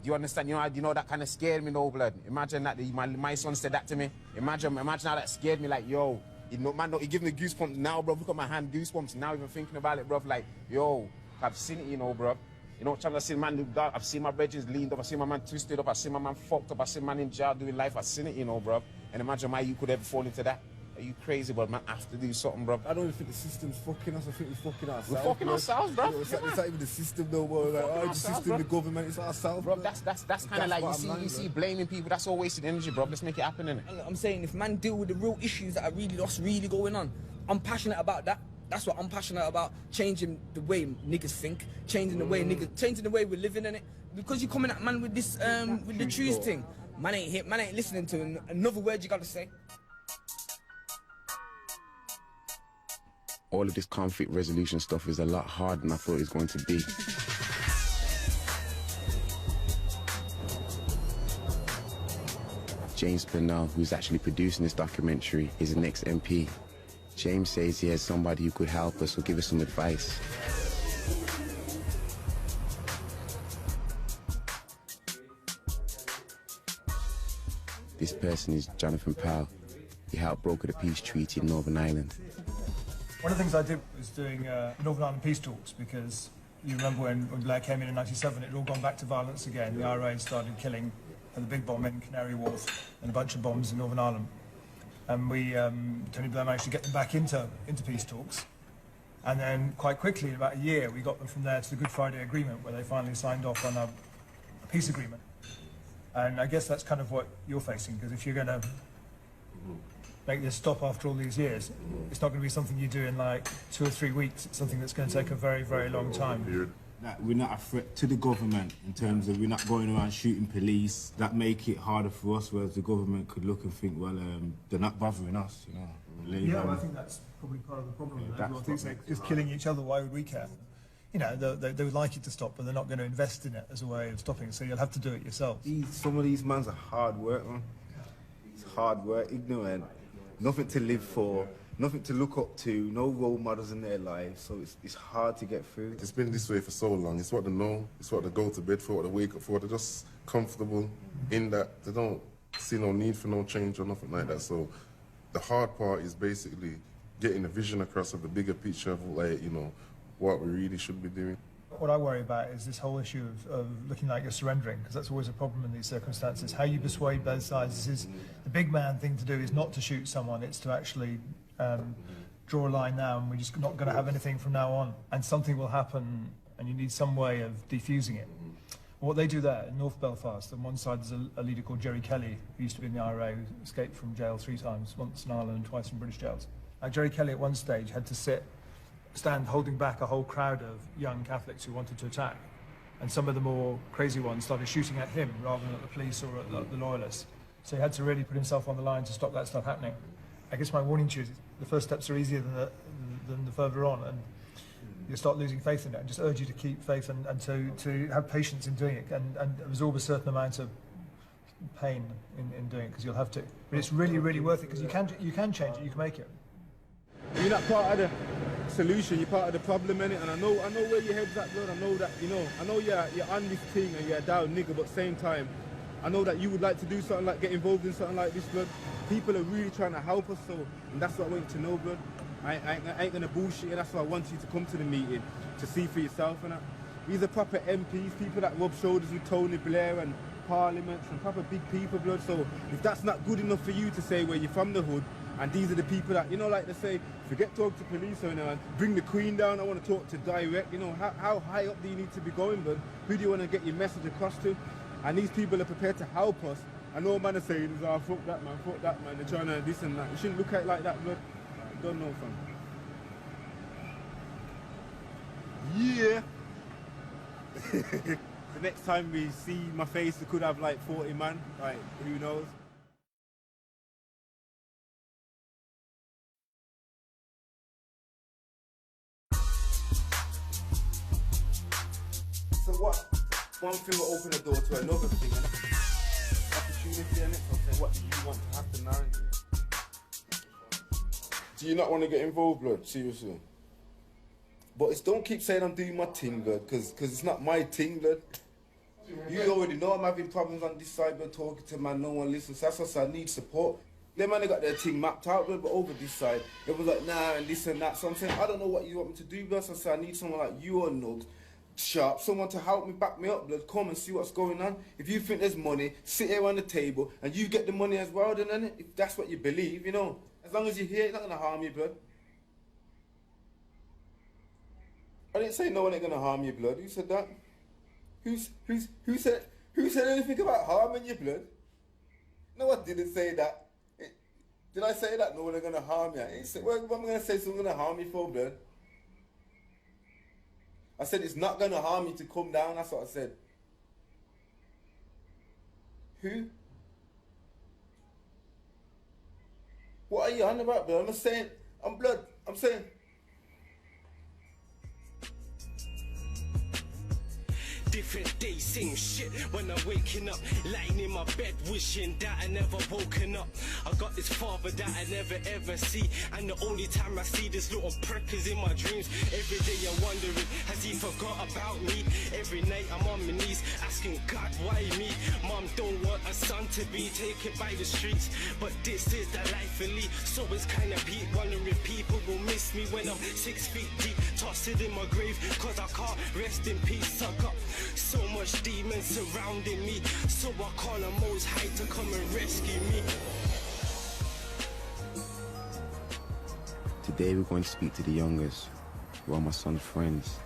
you understand? You know that kind of scared me, no, blood. Imagine that my son said that to me. Imagine how that scared me, like, yo, you know, man, he giving me goosebumps now, bro. Look at my hand, goosebumps now, even thinking about it, bro. Like, yo, I've seen it, you know, bro. You know, I've seen man do that. I've seen my bridges leaned up. I've seen my man twisted up. I've seen my man fucked up. I've seen man in jail doing life. I've seen it, you know, bro. And imagine why you could ever fall into that. Are you crazy, bro? Man, I have to do something, bro. I don't even think the system's fucking us. I think we're fucking ourselves. We're fucking ourselves, bro. It's not even the system, though, bro. Like, the system, the government, it's ourselves, bro. That's kind of like you see blaming people. That's all wasted energy, bro. Let's make it happen, innit? I'm saying if man deal with the real issues that are really going on, I'm passionate about that. That's what I'm passionate about. Changing the way niggas think, changing the way we're living in it. Because you're coming at man with this with the truth thing. Man ain't listening to another word you gotta say. All of this conflict resolution stuff is a lot harder than I thought it was going to be. James Pennell, who's actually producing this documentary, is an ex-MP. James says he has somebody who could help us or give us some advice. This person is Jonathan Powell. He helped broker the peace treaty in Northern Ireland. One of the things I did was doing Northern Ireland peace talks, because you remember when Blair came in '97, it had all gone back to violence again. The IRA started killing, and the big bomb in Canary Wharf and a bunch of bombs in Northern Ireland. And we, Tony Blair managed to get them back into peace talks. And then quite quickly, in about a year, we got them from there to the Good Friday Agreement, where they finally signed off on a peace agreement. And I guess that's kind of what you're facing, because if you're going to make this stop after all these years, it's not going to be something you do in like 2 or 3 weeks. It's something that's going to take a very, very long time. That we're not a threat to the government in terms of we're not going around shooting police. That make it harder for us, whereas the government could look and think, well, they're not bothering us, you know. Yeah, well, I think that's probably part of the problem. Everyone thinks they're just killing each other. Why would we care? You know, they would like it to stop, but they're not going to invest in it as a way of stopping it, so you'll have to do it yourself. Some of these mans are hard work, man. It's hard work, ignorant, nothing to live for, nothing to look up to, no role models in their lives, so it's hard to get through. It's been this way for so long. It's what they know, it's what they go to bed for, what they wake up for. They're just comfortable in that. They don't see no need for no change or nothing like that. So the hard part is basically getting the vision across of the bigger picture of, like, you know, what we really should be doing. What I worry about is this whole issue of looking like you're surrendering, because that's always a problem in these circumstances. How you persuade both sides is the big man thing to do is not to shoot someone, it's to actually draw a line now, and we're just not going to have anything from now on, and something will happen and you need some way of defusing it. What they do there in North Belfast, on one side there's a leader called Jerry Kelly, who used to be in the IRA, who escaped from jail 3 times, once in Ireland and twice in British jails. Jerry Kelly at one stage had to stand holding back a whole crowd of young Catholics who wanted to attack. And some of the more crazy ones started shooting at him rather than at the police or at the loyalists. So he had to really put himself on the line to stop that stuff happening. I guess my warning to you is the first steps are easier than the further on, and you start losing faith in it. I just urge you to keep faith and to have patience in doing it and absorb a certain amount of pain in doing it, because you'll have to. But it's really, really worth it, because you can change it, you can make it. You're not part of the solution, you're part of the problem, innit? And I know where your head's at, blood. I know that, you know, I know you're on this thing and you're a down nigger, but at the same time, I know that you would like to do something like get involved in something like this, blood. People are really trying to help us, so, and that's what I want you to know, blood. I ain't gonna bullshit you, that's why I want you to come to the meeting, to see for yourself, and that. These are proper MPs, people that rub shoulders with Tony Blair and parliaments and proper big people, blood. So if that's not good enough for you to say where you're from the hood, and these are the people that, you know, like they say, forget talk to police or, you know, bring the Queen down, I want to talk to direct, you know, how high up do you need to be going, blood? Who do you want to get your message across to? And these people are prepared to help us. I know man are saying, oh, fuck that man, they're trying to this and that. You shouldn't look at it like that, blood. I don't know, fam. Yeah. The next time we see my face, we could have like 40 man, like, who knows? So what? One thing will open the door to another thing, and opportunity, and so I'm saying, what do you want to happen now? Do you not want to get involved, blood? Seriously. But it's, don't keep saying I'm doing my thing, blood, because it's not my thing, blood. You already know I'm having problems on this side, blood, talking to man, no one listens. So that's why I need support. Them man, they got their thing mapped out, blood, but over this side, it was like, nah, and this and that. So I'm saying, I don't know what you want me to do, blood. So I say, I need someone like you or Nugs, Sharp, someone to help me, back me up, blood. Come and see what's going on. If you think there's money, sit here on the table, and you get the money as well, then, innit? If that's what you believe, you know. As long as you're here, it's not going to harm you, blood. I didn't say no one ain't gonna harm you, blood. Who said that? Who said anything about harming you, blood? No, I didn't say that. Did I say that? No one ain't gonna harm you. What am I gonna say someone's gonna harm you for, blood? I said it's not gonna harm you to come down. That's what I said. Who? What are you on about, blood? I'm saying, I'm saying. Different days, same shit. When I'm waking up, lying in my bed, wishing that I never woken up. I got this father that I never ever see, and the only time I see this little prick is in my dreams. Every day I'm wondering, has he forgot about me? Every night I'm on my knees, asking God, why me? Mom don't want a son to be taken by the streets, but this is the life of Lee. So it's kinda peak, wondering if people will miss me when I'm 6 feet deep, tossed in my grave, cause I can't rest in peace, suck up. So much demons surrounding me, so I call on Most High to come and rescue me. Today we're going to speak to the youngers, who are my son's friends.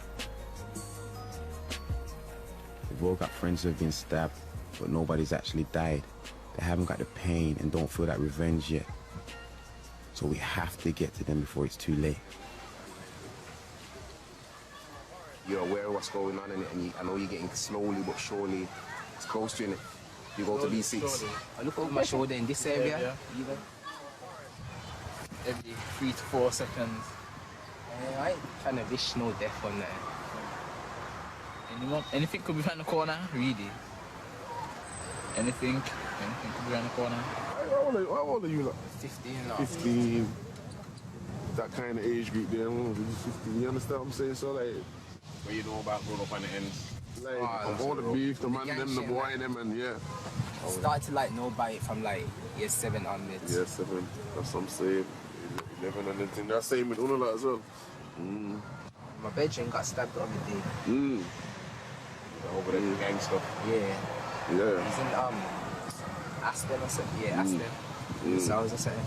We've all got friends who have been stabbed, but nobody's actually died. They haven't got the pain and don't feel that revenge yet. So we have to get to them before it's too late. You're aware of what's going on, and I know you're getting slowly but surely it's close to it. You go to B6. I look over my shoulder in this area, even. Every 3 to 4 seconds. I ain't trying to wish no death on that. Anything could be around the corner, really. Anything could be around the corner. How old are you, like? 15 now. 15. That kind of age group there, 15. You understand what I'm saying? So, like... What you know about growing up on the ends? Like, all the beef, the man, them, the boy, them, and yeah. Started to like know about it from like year 7 onwards. Year 7, that's what I'm saying. 11 and anything. That's same with Unola as well. My bedroom got stabbed the other day. Over the gang stuff. Yeah. Yeah. He's in Aston or something. Yeah, Aston. So I was just saying.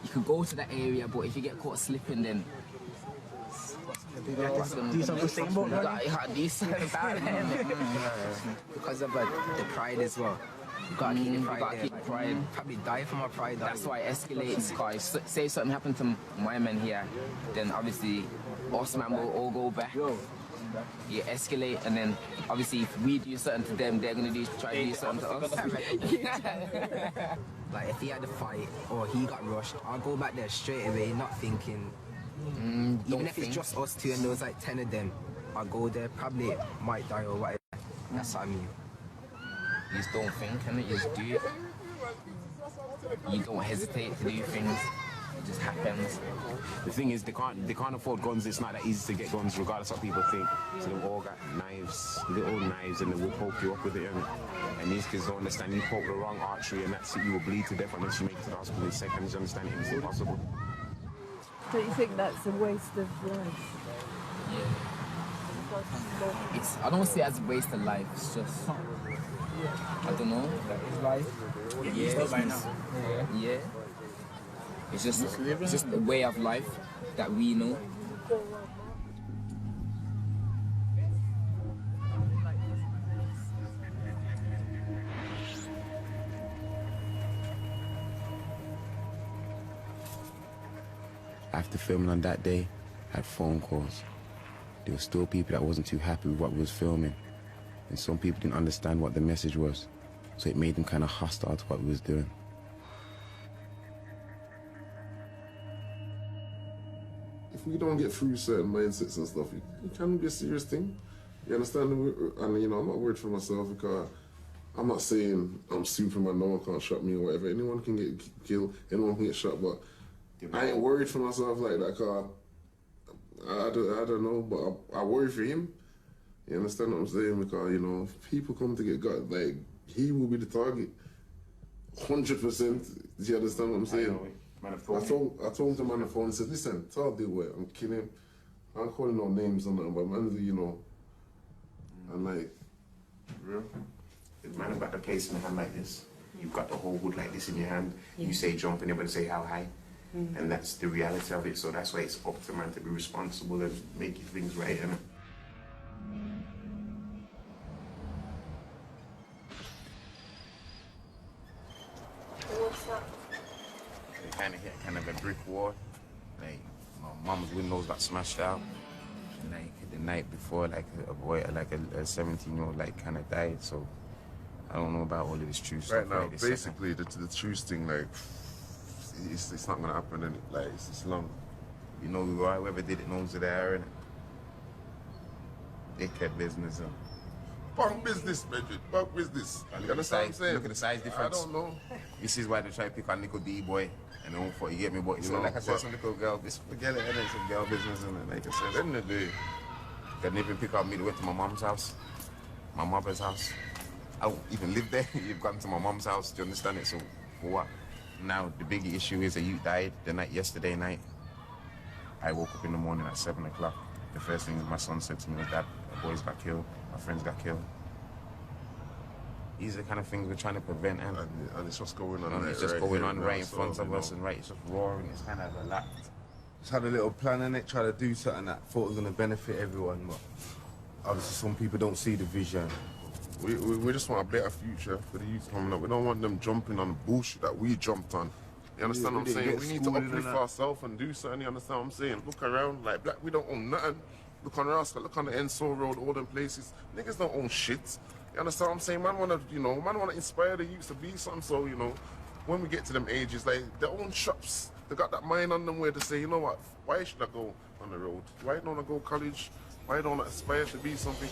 You could go to that area, but if you get caught slipping, then do something about that. Do something about it. Because of the pride as well. You gotta keep the pride there. Pride. Probably die for my pride. That's why it escalates. Cause say something happened to my men here, then obviously us man will all go back. You escalate, and then obviously if we do something to them, they're gonna try to do something to us. Like if he had a fight or he got rushed, I'll go back there straight away, not thinking. Even if it's just us two and there was like 10 of them, I'll go there, probably might die or whatever. That's what I mean. You just don't think, and you just do it. You don't hesitate to do things. It just happens. The thing is, they can't afford guns. It's not that easy to get guns, regardless of what people think. So they've all got knives, little knives, and they will poke you up with it. And these kids don't understand. You poke the wrong artery, and that's it. You will bleed to death unless you make it to the hospital in seconds. You understand it? It's impossible. Don't you think that's a waste of life? Yeah. I don't see it as a waste of life. It's just, I don't know. That is life. Yeah. It's just a way of life that we know. After filming on that day, I had phone calls. There were still people that wasn't too happy with what we was filming. And some people didn't understand what the message was. So it made them kind of hostile to what we was doing. If we don't get through certain mindsets and stuff, it can be a serious thing. You understand? And, you know, I'm not worried for myself because I'm not saying I'm Superman, no one can't shot me or whatever. Anyone can get killed, anyone can get shot, but I ain't worried for myself like that because I don't know, but I worry for him. You understand what I'm saying? Because, you know, if people come to get got, like, he will be the target. 100%. Do you understand what I'm saying? I told him on the phone and said, listen, tell the way, I'm killing him. I'm calling no names on that, but man, you know, and like, real. If man got the case in the hand like this, you've got the whole wood like this in your hand, you say jump and everybody say how high. And that's the reality of it, so that's why it's up to man to be responsible and making things right, innit? What's that? They kind of hit kind of a brick wall. Like, my mum's windows got smashed out. And, like, the night before, like, a boy, like a 17-year-old, like, kind of died, so I don't know about all of this true stuff. Right now, like this basically, the truth thing, like, it's not gonna happen, and like it's long. You know, whoever did it knows that they're in it. Dickhead business. Punk business, man. Punk business. You understand what I'm saying? Look at the size difference. I don't know. This is why they try to pick on little D-boy and all for you get me, but it's not like I said, some little girl. This forget it, it's some girl business, and like I said, end of the day, they didn't even pick up me. They went to my mom's house, my mother's house. I don't even live there. You've gone to my mom's house. Do you understand it? So for what? Now, the big issue is that you died yesterday night. I woke up in the morning at 7 o'clock. The first thing my son said to me was, Dad, the boys got killed, my friends got killed. These are the kind of things we're trying to prevent, and it's just going on. It's just going on right in front of us, and it's just roaring. It's kind of a lot. Just had a little plan in it, try to do something that I thought was going to benefit everyone, but obviously some people don't see the vision. We just want a better future for the youth coming up. We don't want them jumping on the bullshit that we jumped on. You understand what I'm saying? We need to uplift ourselves and do something. You understand what I'm saying? Look around, like black, we don't own nothing. Look on Rascal, look on the Enso Road, all them places. Niggas don't own shit. You understand what I'm saying? Man wanna, man wanna inspire the youth to be something. So, when we get to them ages, like their own shops, they got that mind on them where to say, you know what? Why should I go on the road? Why don't I go to college? Why don't I aspire to be something?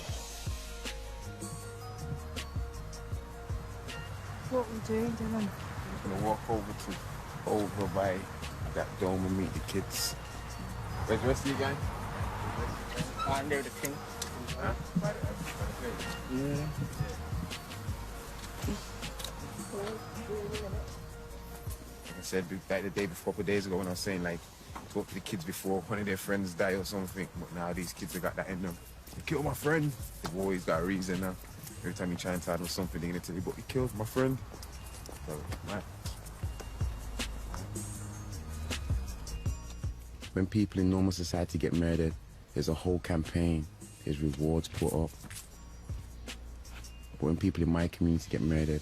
What we doing, Dylan? I'm gonna walk over by that dome and meet the kids. Where's the rest of you guys? Near the king. Huh? Yeah. Like I said, like the day before, a couple of days ago, when I was saying, like, talk to the kids before one of their friends die or something. But now these kids have got that in them. You killed my friend. They've always got a reason now. Every time you try and tell them something, they're going to tell you, but you killed my friend. So, man. When people in normal society get murdered, there's a whole campaign. There's rewards put up. But when people in my community get murdered,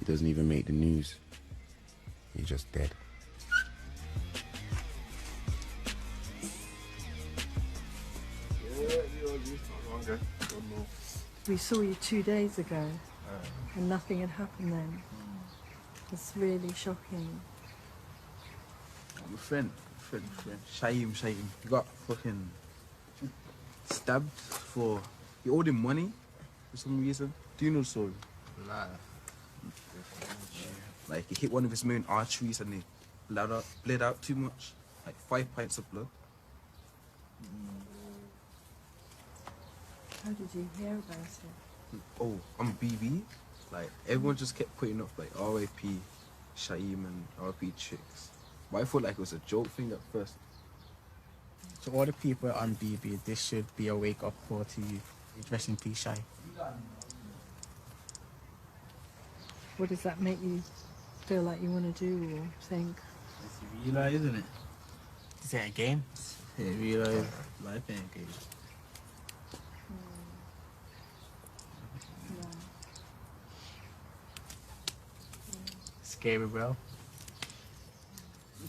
it doesn't even make the news. You're just dead. We saw you 2 days ago, and nothing had happened then. It's really shocking. My friend. Shaim. He got fucking stabbed for... He owed him money for some reason. Do you know the story? Nah. Like, he hit one of his main arteries and he bled out too much. Like 5 pints of blood. How did you hear about it? Oh, on BB, like everyone just kept putting up like R.I.P. Shaim and R.I.P. Chicks. But I thought like it was a joke thing at first. So all the people on BB, this should be a wake-up call to you. Rest in peace, Shai. What does that make you feel like you want to do or think? It's real life, isn't it? Is it a game? Yeah, real life. Life ain't a game. Scary, bro.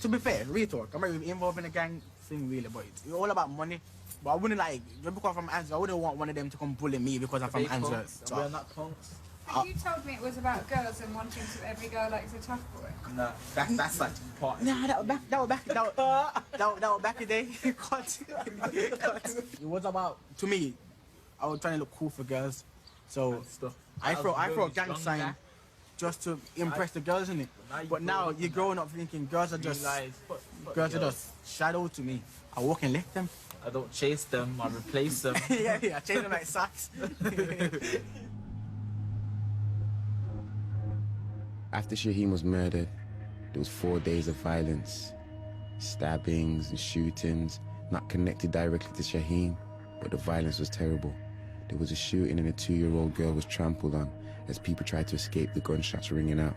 To be fair, real talk, I'm not really involved in a gang thing really, but it's all about money. But I wouldn't like, just because I'm from Answer, I wouldn't want one of them to come bully me because I'm from Answer. So we're not punks. But you told me it was about girls and wanting to every girl likes a tough boy. No, that's like part. Nah, that was back in the day. It was about, to me, I was trying to look cool for girls. So I throw a gang sign just to impress the girls, innit? But now you're growing up thinking girls are just shadow to me. I walk and lick them. I don't chase them, I replace them. yeah, I chase them like socks. After Shaheem was murdered, there was 4 days of violence. Stabbings and shootings, not connected directly to Shaheem, but the violence was terrible. There was a shooting and a 2-year-old girl was trampled on as people tried to escape the gunshots ringing out.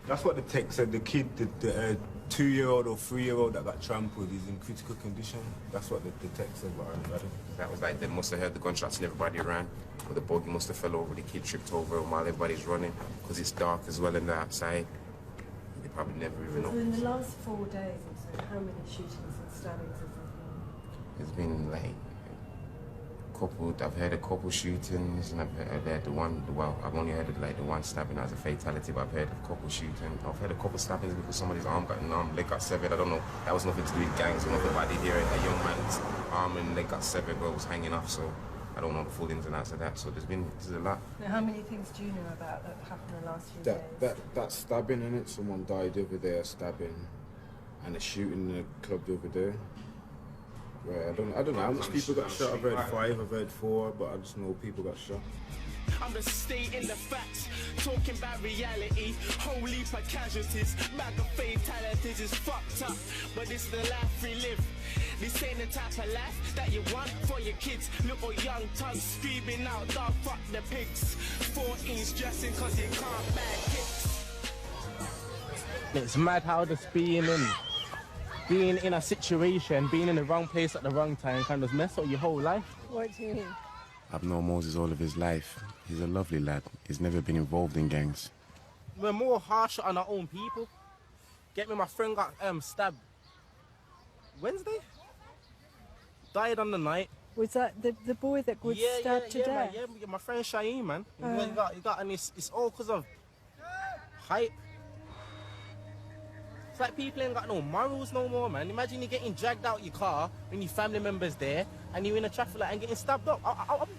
That's what the text said. The kid, the 2-year-old or 3-year-old that got trampled is in critical condition. That's what the text said. That was like they must have heard the gunshots and everybody ran. Or the buggy must have fell over, the kid tripped over him while everybody's running. Because it's dark as well in the outside. They probably never even know. So in the last 4 days or so, how many shootings and stabbings have there been? It's been like I've heard a couple shootings, and I've heard the one, well, I've only heard of like the one stabbing as a fatality, but I've heard a couple shootings. I've heard a couple stabbings because somebody's leg got severed. I don't know, that was nothing to do with gangs or nothing, but I did hear a young man's arm and leg got severed where it was hanging off, so I don't know the full ins and outs of that, so there's a lot. Now, how many things do you know about that happened in the last few days? That stabbing, in it, someone died over there, stabbing, and a shooting in the club over there. Right, I don't know how much people got shot. I've heard 5, I've heard 4, but I just know people got shot. I'm just stating the facts, talking about reality. Whole heap of casualties, bag of fatalities is fucked up, but it's the life we live. This ain't the type of life that you want for your kids. Little young thugs screaming out, dog, fuck the pigs. 14s dressing cause you can't buy kicks. It's mad how just being in a situation, being in the wrong place at the wrong time can just mess up your whole life. What do you mean? I've known Moses all of his life. He's a lovely lad. He's never been involved in gangs. We're more harsher on our own people. Get me, my friend got stabbed Wednesday? Died on the night. Was that the boy that was stabbed to death? Man, yeah, my friend Shaheem, man. He got and it's all because of hype. It's like people ain't got no morals no more, man. Imagine you getting dragged out your car when your family member's there and you're in a traffic light and getting stabbed up.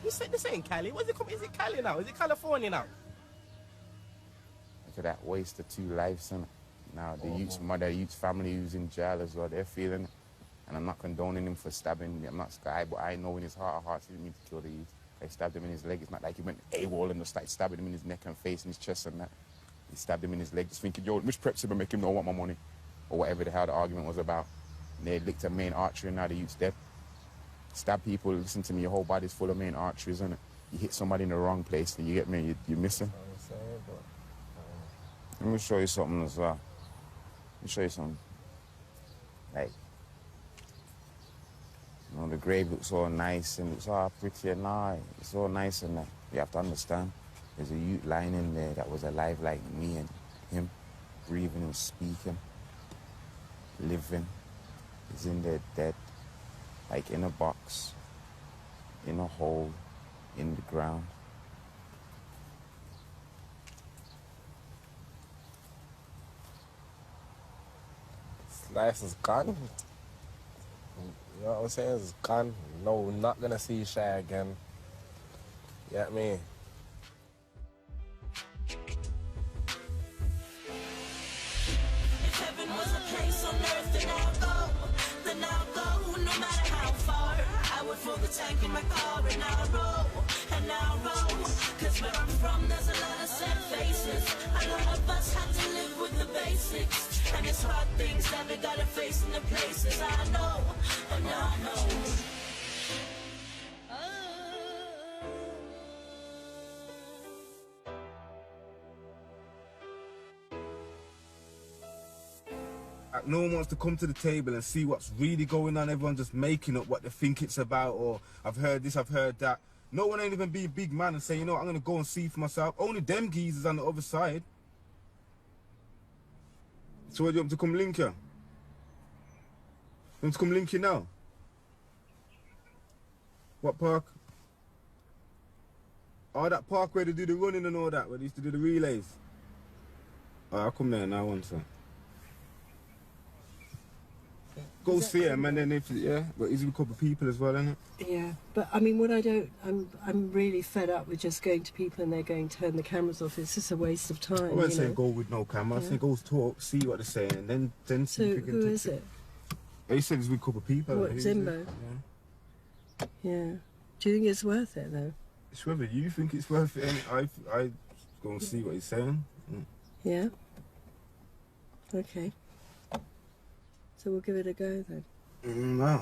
This ain't Cali. What is it? Is it Cali now? Is it California now? Look at that waste of 2 lives, and now the youth's mother, youth's family who's in jail as well, they're feeling it. And I'm not condoning him for stabbing. I'm not Sky, but I know in his heart of hearts he didn't mean to kill the youth. They stabbed him in his leg. It's not like he went AWOL and just started stabbing him in his neck and face and his chest and that. He stabbed him in his leg, just thinking, yo, which preps him and make him know I want my money, or whatever the hell the argument was about. And they licked a main artery and now the youth's dead. Stab people, listen to me, your whole body's full of main arteries, isn't it? You hit somebody in the wrong place, and you get me, you're missing. Let me show you something as well. Let me show you something. Like, you know, the grave looks all nice and it's all pretty and nice. It's all nice and that. You have to understand, there's a youth lying in there that was alive like me and him, breathing and speaking, living. He's in there dead, like in a box, in a hole, in the ground. His life is gone. You know what I'm saying? It's gone. No, we're not gonna see Shy again. You get me? If heaven was a place on earth, then I'll go, no matter how far. I would fill the tank in my car and I'll roll, cause where I'm from there's a lot of sad faces. A lot of us had to live with the basics, and it's hard things that we gotta face in the places I know, and I know. No one wants to come to the table and see what's really going on. Everyone's just making up what they think it's about, or I've heard this, I've heard that. No one ain't even be a big man and say, you know what, I'm going to go and see for myself. Only them geezers on the other side. So where do you want to come link you? You want to come link you now? What park? Oh, that park where they do the running and all that, where they used to do the relays. Oh, I'll come there now once. Go see him, and then if but he's with a couple of people as well, isn't it? Yeah, but I mean, I'm really fed up with just going to people and they're going to turn the cameras off. It's just a waste of time. I won't say go with no camera. I say go talk, see what they're saying, and then see if you can. So who is it? He said he's with a couple of people. What, Zimbo? Yeah. Do you think it's worth it though? It's whether you think it's worth it. I go and see what he's saying. Yeah. Okay. So we'll give it a go then. No,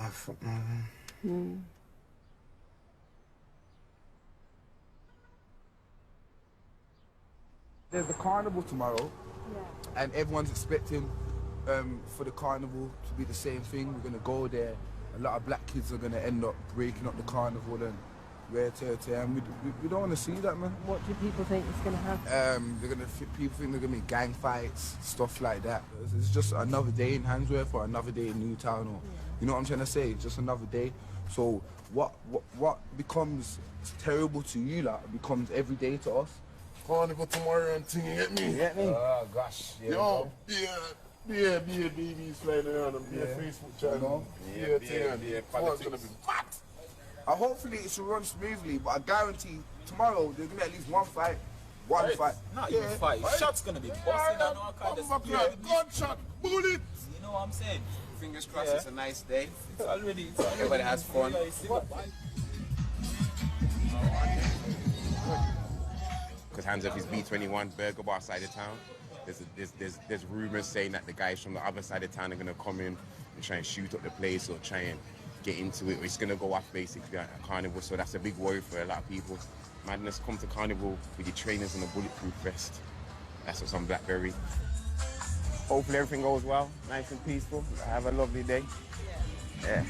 There's the carnival tomorrow, and everyone's expecting for the carnival to be the same thing. We're gonna go there. A lot of black kids are gonna end up breaking up the carnival and and we don't want to see that, man. What do people think is going to happen? People think they're gonna be gang fights, stuff like that. It's just another day in Handsworth or another day in Newtown, or you know what I'm trying to say? Just another day. So what becomes terrible to you, like, becomes every day to us. Carnival tomorrow and thing, you get me? You get me? Oh gosh. Yo, babies flying around and Facebook channel. It's gonna be what? Hopefully it should run smoothly, but I guarantee tomorrow there's gonna be at least one fight. One fight. Not even fight. Shots gonna be busting and all kind of stuff. Gunshot, bullet. You know what I'm saying? Fingers crossed, it's a nice day. It's already Everybody has fun. Because Handsworth is B21, Burger Bar side of town. There's rumours saying that the guys from the other side of town are gonna come in and try and shoot up the place or try and get into it. It's gonna go off basically at a carnival, so that's a big worry for a lot of people. Madness, come to carnival with your trainers and a bulletproof vest. That's what's on Blackberry. Hopefully everything goes well, nice and peaceful. Have a lovely day. Yeah.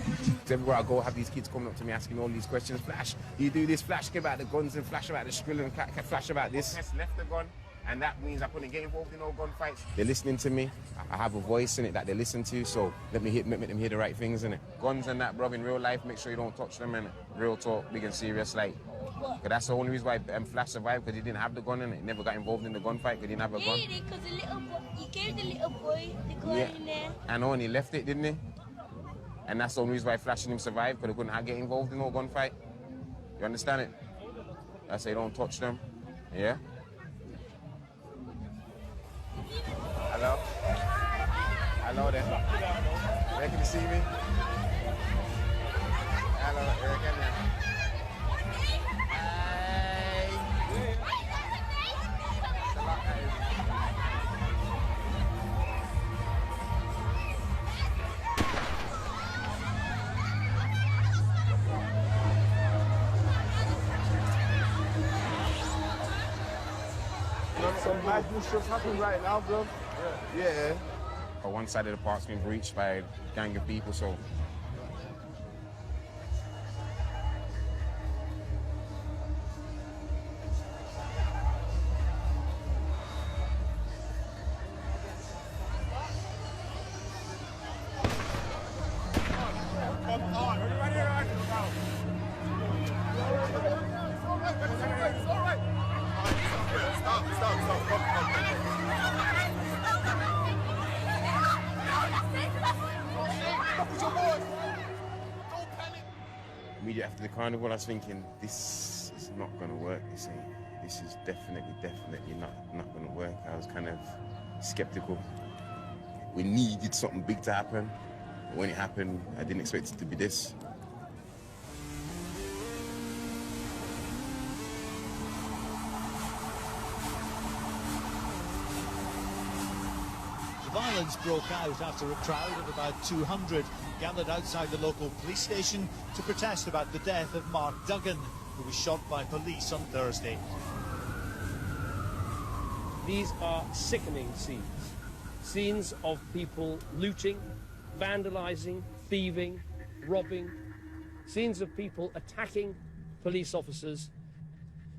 So everywhere I go, I have these kids coming up to me asking all these questions. Flash, you do this, Flash about the guns and Flash about the skrill and Flash about this. I left the gun, and that means I couldn't get involved in no gunfights. They're listening to me. I have a voice in it that they listen to, so let me make them hear the right things in it. Guns and that, bro, in real life, make sure you don't touch them in it. Real talk, big and serious, like. Cause that's the only reason why Flash survived, because he didn't have the gun in it. He never got involved in the gunfight because he didn't have a gun. Yeah, because the little boy, he gave the little boy the gun in there. I know, and he left it, didn't he? And that's the only reason why Flash and him survived, because they couldn't get involved in no gunfight. You understand it? I say don't touch them. Yeah? Hello? Hello there. Where can you see me? Hello, where can you? Some mad new stuff happening right now, bro. Yeah. One side of the park's been breached by a gang of people, so. Immediately after the carnival, I was thinking, this is not going to work, you see. This is definitely not going to work. I was kind of skeptical. We needed something big to happen. When it happened, I didn't expect it to be this. The violence broke out after a crowd of about 200 gathered outside the local police station to protest about the death of Mark Duggan, who was shot by police on Thursday. These are sickening scenes. Scenes of people looting, vandalising, thieving, robbing. Scenes of people attacking police officers.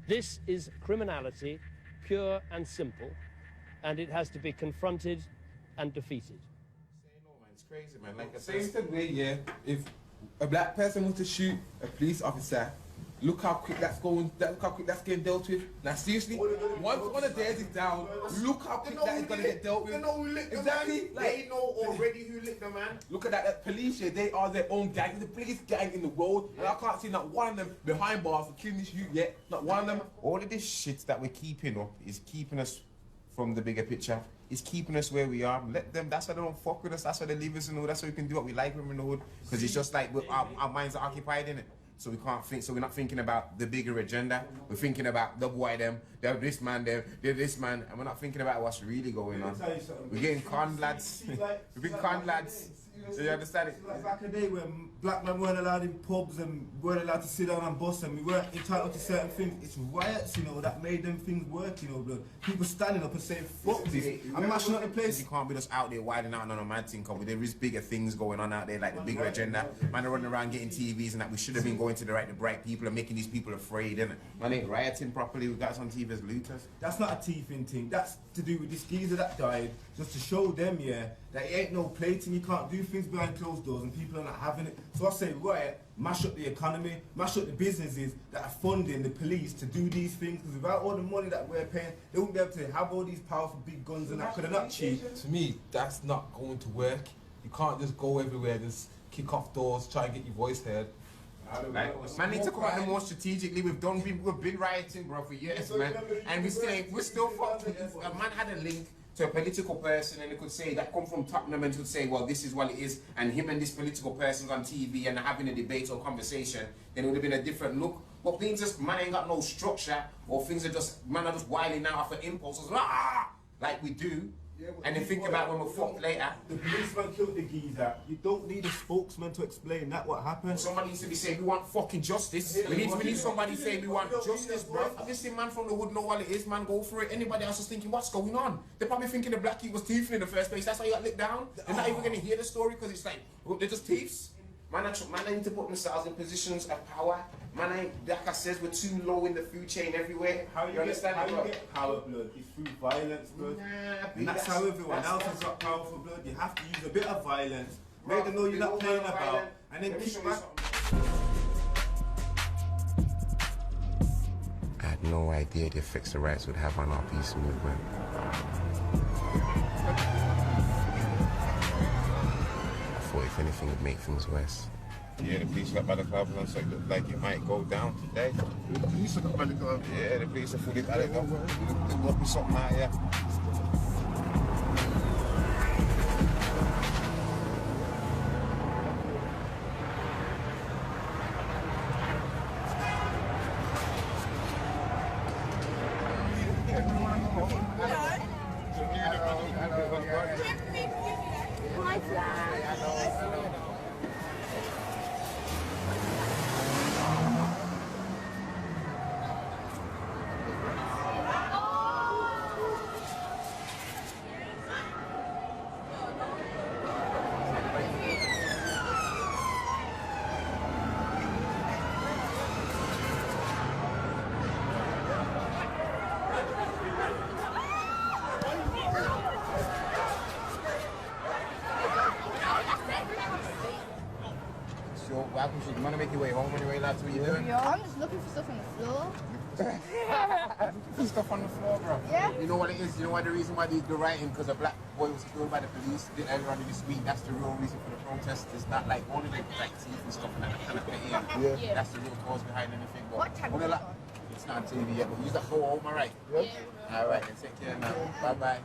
This is criminality, pure and simple, and it has to be confronted and defeated. It's crazy, man. Like I Same said, way, yeah. If a black person was to shoot a police officer, look how quick that's going. Look how quick that's getting dealt with. Now, seriously, once one of theirs is down, look how quick that is gonna get dealt with. They know who licked the Exactly. man. They know already who licked the man. Look at that police, yeah, they are their own gang, the biggest gang in the world, and I can't see not one of them behind bars for killing this youth yet. Not one of them. all of this shit that we're keeping up is keeping us from the bigger picture. It's keeping us where we are. Let them, that's why they don't fuck with us, that's why they leave us in the hood, that's why we can do what we like when we're in the hood. Because it's just like our minds are occupied in it. So we can't think, so we're not thinking about the bigger agenda. We're thinking about the boy them, they're this man, they're this man, and we're not thinking about what's really going on. We're getting conned lads. We've been conned lads. So you understand it? Like back in the day when black men weren't allowed in pubs and weren't allowed to sit down and bust and we weren't entitled to certain things. It's riots, you know, that made them things work, you know, bro. People standing up and saying, fuck this. I'm mashing up the place. You can't be just out there wilding out on a mad thing, because there is bigger things going on out there, like the bigger agenda. Man are running around getting TVs and that we should have been going to the bright people and making these people afraid, innit? Man ain't rioting properly, we got us on TV as looters. That's not a thieving thing. That's to do with this geezer that died, just to show them, yeah, that it ain't no plating. You can't do things behind closed doors and people are not having it. So I say, right, mash up the economy, mash up the businesses that are funding the police to do these things, because without all the money that we're paying, they wouldn't be able to have all these powerful big guns and that, because they're not cheap. To me, that's not going to work. You can't just go everywhere, just kick off doors, try and get your voice heard. Like, man need to come out more strategically. We've been rioting, bro, for years, man, and we're still fucked. A man had a link to a political person and it could say that come from Tottenham and could say, well, this is what it is, and him and this political person's on TV and having a debate or conversation, then it would have been a different look. But things just, man ain't got no structure, or things are just, man are just wilding out after impulses, like we do. And then think about when we're fucked later. The policeman killed the geezer. You don't need a spokesman to explain that what happened. Somebody needs to be saying we want fucking justice. We need somebody saying we want justice, bro. I've just seen man from the hood know what it is, man, go for it. Anybody else is thinking, what's going on? They're probably thinking the black kid was thieving in the first place. That's why you got licked down. They're not even gonna hear the story because it's like, well, they're just thieves. Man, I need to put themselves in positions of power. Man, like I says, we're too low in the food chain everywhere. How you understand? How you get power, blood? It's through violence, blood. And that's how everyone else has got powerful, blood. You have to use a bit of violence, make them know you're not playing about, and then kick back. I had no idea the effects the riots would have on our peace movement. I thought if anything would make things worse. Yeah, the police got by the club and so it looked like it might go down today. The police got by the club? Yeah, the police are fully by the club. There must be something out here. You want to make your way home on your way, lads? What are you doing? Yeah, I'm just looking for stuff on the floor. Looking for stuff on the floor, bro. Yeah. You know what it is? You know why the reason why they're writing? Because a black boy was killed by the police earlier on this week. That's the real reason for the protest. It's not like only the like teeth and stuff and that kind of thing. Yeah. That's the real cause behind anything. But What time is it on? it's not on TV yet, but you just go home, alright? Yeah. Alright, then take care now. Bye-bye.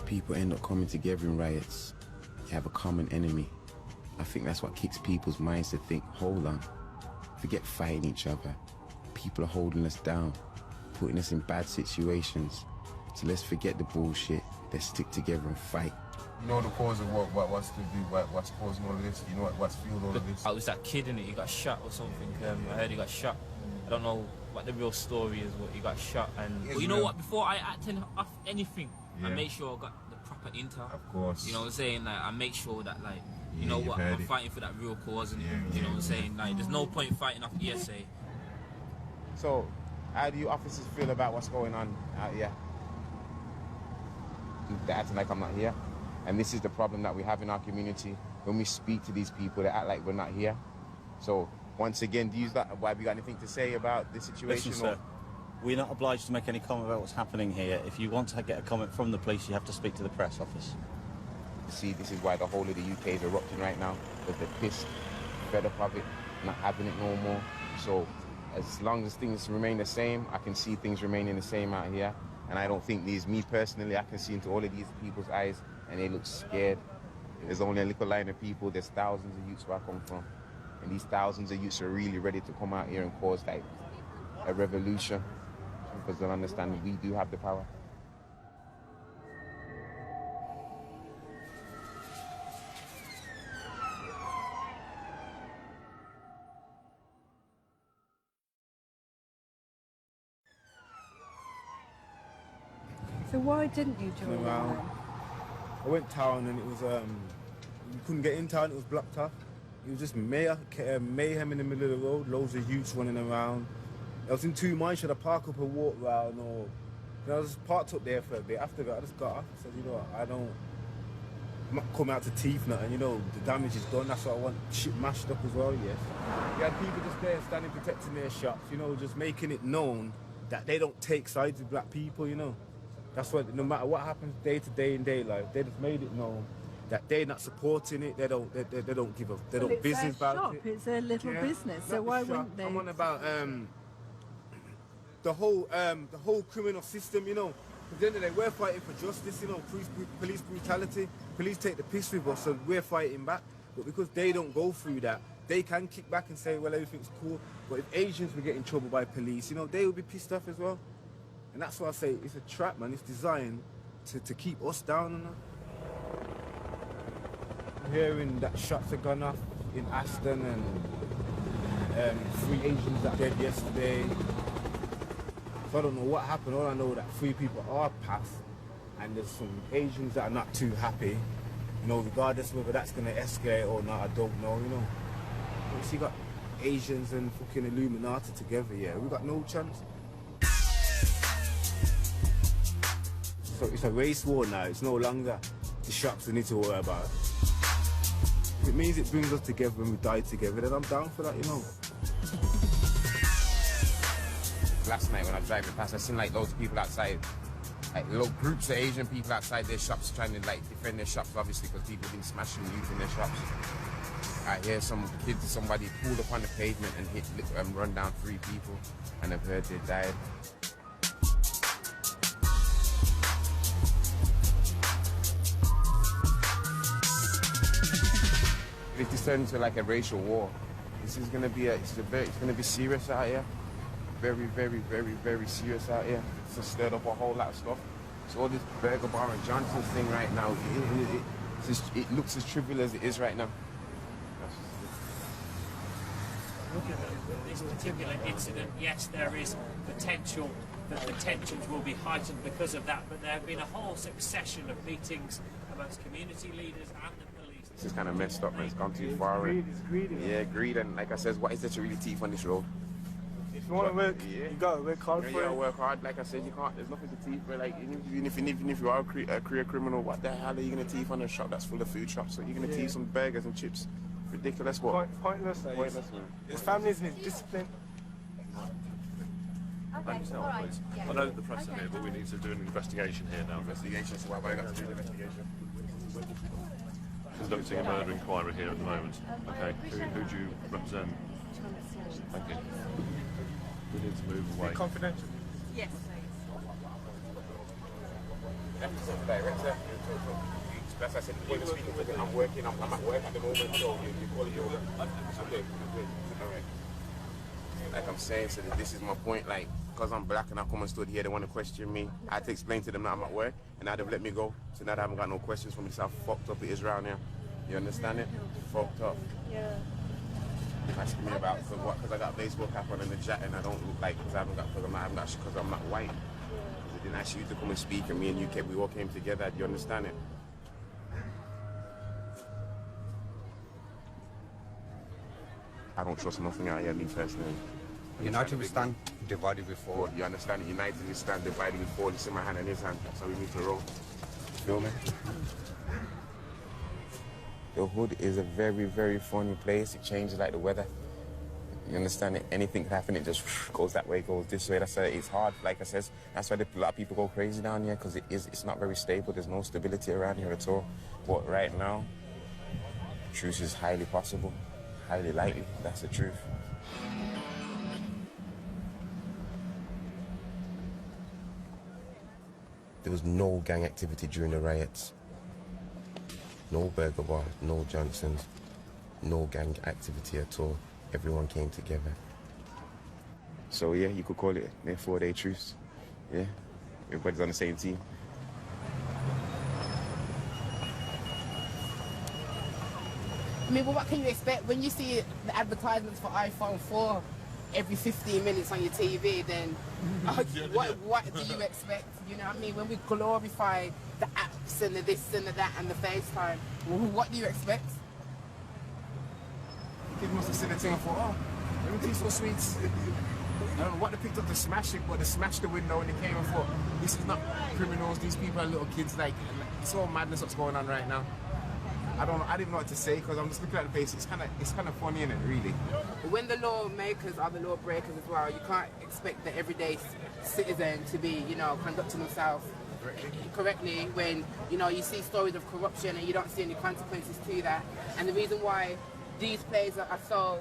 People end up coming together in riots. You have a common enemy. I think that's what kicks people's minds to think, hold on, forget fighting each other. People are holding us down, putting us in bad situations. So let's forget the bullshit. Let's stick together and fight. You know the cause of what's to do, what's causing all of this? You know what's fueled all of this? It was that kid, innit? He got shot or something. I heard he got shot. I don't know what the real story is, but he got shot. But you know what? Before I act off anything, I make sure I got the proper intel. Of course. You know what I'm saying? Like, I make sure that, like, you know what, I'm fighting for that real cause, and you know what I'm saying? Like, there's no point fighting off ESA. So, how do you officers feel about what's going on out here? They're acting like I'm not here. And this is the problem that we have in our community. When we speak to these people, they act like we're not here. So, once again, have you got anything to say about the situation? Listen, sir, we're not obliged to make any comment about what's happening here. If you want to get a comment from the police, you have to speak to the press office. See, this is why the whole of the UK is erupting right now, because they're pissed, fed up of it, not having it no more. So, as long as things remain the same, I can see things remaining the same out here. And I don't think me personally, I can see into all of these people's eyes, and they look scared. There's only a little line of people, there's thousands of youths where I come from. And these thousands of youths are really ready to come out here and cause like a revolution, because they'll understand that we do have the power. So why didn't you join them? I went town and it was, you couldn't get in town, it was blocked up. It was just mayhem in the middle of the road, loads of youths running around. I was in two minds, should I park up and walk round, or... I was parked up there for a bit. After that, I just got off. I said, you know what, I'm not coming out to teeth nothing, you know, the damage is done, that's what I want. Shit mashed up as well, yes. You had people just there standing protecting their shops, you know, just making it known that they don't take sides with black people, you know. That's what, no matter what happens day to day in day life, they just made it known that they're not supporting it, they don't give a, they don't business about it. It's their little business, so why wouldn't they? I'm on about the whole criminal system, you know. At the end of the day, we're fighting for justice, you know, police brutality. Police take the piss with us, so we're fighting back. But because they don't go through that, they can kick back and say, well, everything's cool. But if Asians were getting in trouble by police, you know, they would be pissed off as well. And that's why I say it's a trap, man. It's designed to keep us down and that. I'm hearing that shots have gone off in Aston and 3 Asians that dead yesterday. So I don't know what happened. All I know that 3 people are passed and there's some Asians that are not too happy. You know, regardless whether that's going to escalate or not, I don't know, you know. Once you got Asians and fucking Illuminati together, yeah, we got no chance. So it's a race war now. It's no longer the shops we need to worry about. If it means it brings us together and we die together, then I'm down for that, you know. Last night when I was driving past, I seen like loads of people outside, like little groups of Asian people outside their shops trying to like defend their shops, obviously, because people have been smashing youth in their shops. I hear somebody pulled up on the pavement and hit and run down 3 people, and I've heard they died. If this turns into like a racial war, this is gonna be it's gonna be serious out here. Very, very, very, very serious out here. It's stirred up a whole lot of stuff. So all this Burger Bar and Johnson's thing right now, it looks as trivial as it is right now. Looking at this particular incident, yes, there is potential that the tensions will be heightened because of that, but there have been a whole succession of meetings amongst community leaders and the police. This is kind of messed up, man. It's gone too far. Greed, it's greedy. Yeah, greed, and like I said, what is there to really teeth on this road? If you want to work, you gotta work hard for it. You gotta work hard. Like I said, you can't. There's nothing to teeth for. Like even if you are a career criminal, what the hell are you gonna teeth on a shop that's full of food shops? So you're gonna teeth some burgers and chips. Ridiculous. What? Pointless. Pointless, man. His families need discipline. Thank you, please. I know that the press are here, but we need to do an investigation here now. Investigation. So what have I got to do with investigation? Conducting a murder inquiry here at the moment. Okay. Who do you represent? Thank you. We need to move away. Confidential. Yes. Director. That's I said, I'm working, I'm at work at the moment, so you call it over. Okay, alright. Like I'm saying, so this is my point, like, because I'm black and I come and stood here, they want to question me. I had to explain to them that I'm at work, and now they've let me go. So now they haven't got no questions for me. This is how fucked up it is around here. You understand it? Fucked up. Yeah. Asking me about, because I got a baseball cap on and a jacket, and I don't look like, because I'm not white. They didn't ask you to come and speak, and me and you we all came together. Do you understand it? I don't trust nothing out here, me personally. United we stand, divided we fall. You understand? United we stand, divided we fall. It's in my hand and his hand. That's how we need to roll. You feel me? The hood is a very, very funny place. It changes like the weather. You understand it? Anything can happen, it just goes that way, goes this way. That's why it's hard, like I said. That's why a lot of people go crazy down here, because it's not very stable. There's no stability around here at all. But right now, truth is highly possible. Highly likely, that's the truth. There was no gang activity during the riots. No Burger Bar, no Johnson's, no gang activity at all. Everyone came together. So yeah, you could call it a 4-day truce. Yeah, everybody's on the same team. I mean, well, what can you expect when you see the advertisements for iPhone 4 every 15 minutes on your TV? Then what do you expect? You know what I mean? When we glorify the apps and the this and the that and the FaceTime, what do you expect? Kids must have seen the thing and thought, oh, everything's so sweet. I don't know what they picked up to smash it, but they smashed the window and they came and thought, this is not criminals, these people are little kids. Like, it's all madness what's going on right now. I don't even know what to say, because I'm just looking at the face. It's kind of funny, isn't it, really? When the lawmakers are the law breakers as well, you can't expect the everyday citizen to be, you know, conducting themselves correctly when, you know, you see stories of corruption and you don't see any consequences to that. And the reason why these plays are so,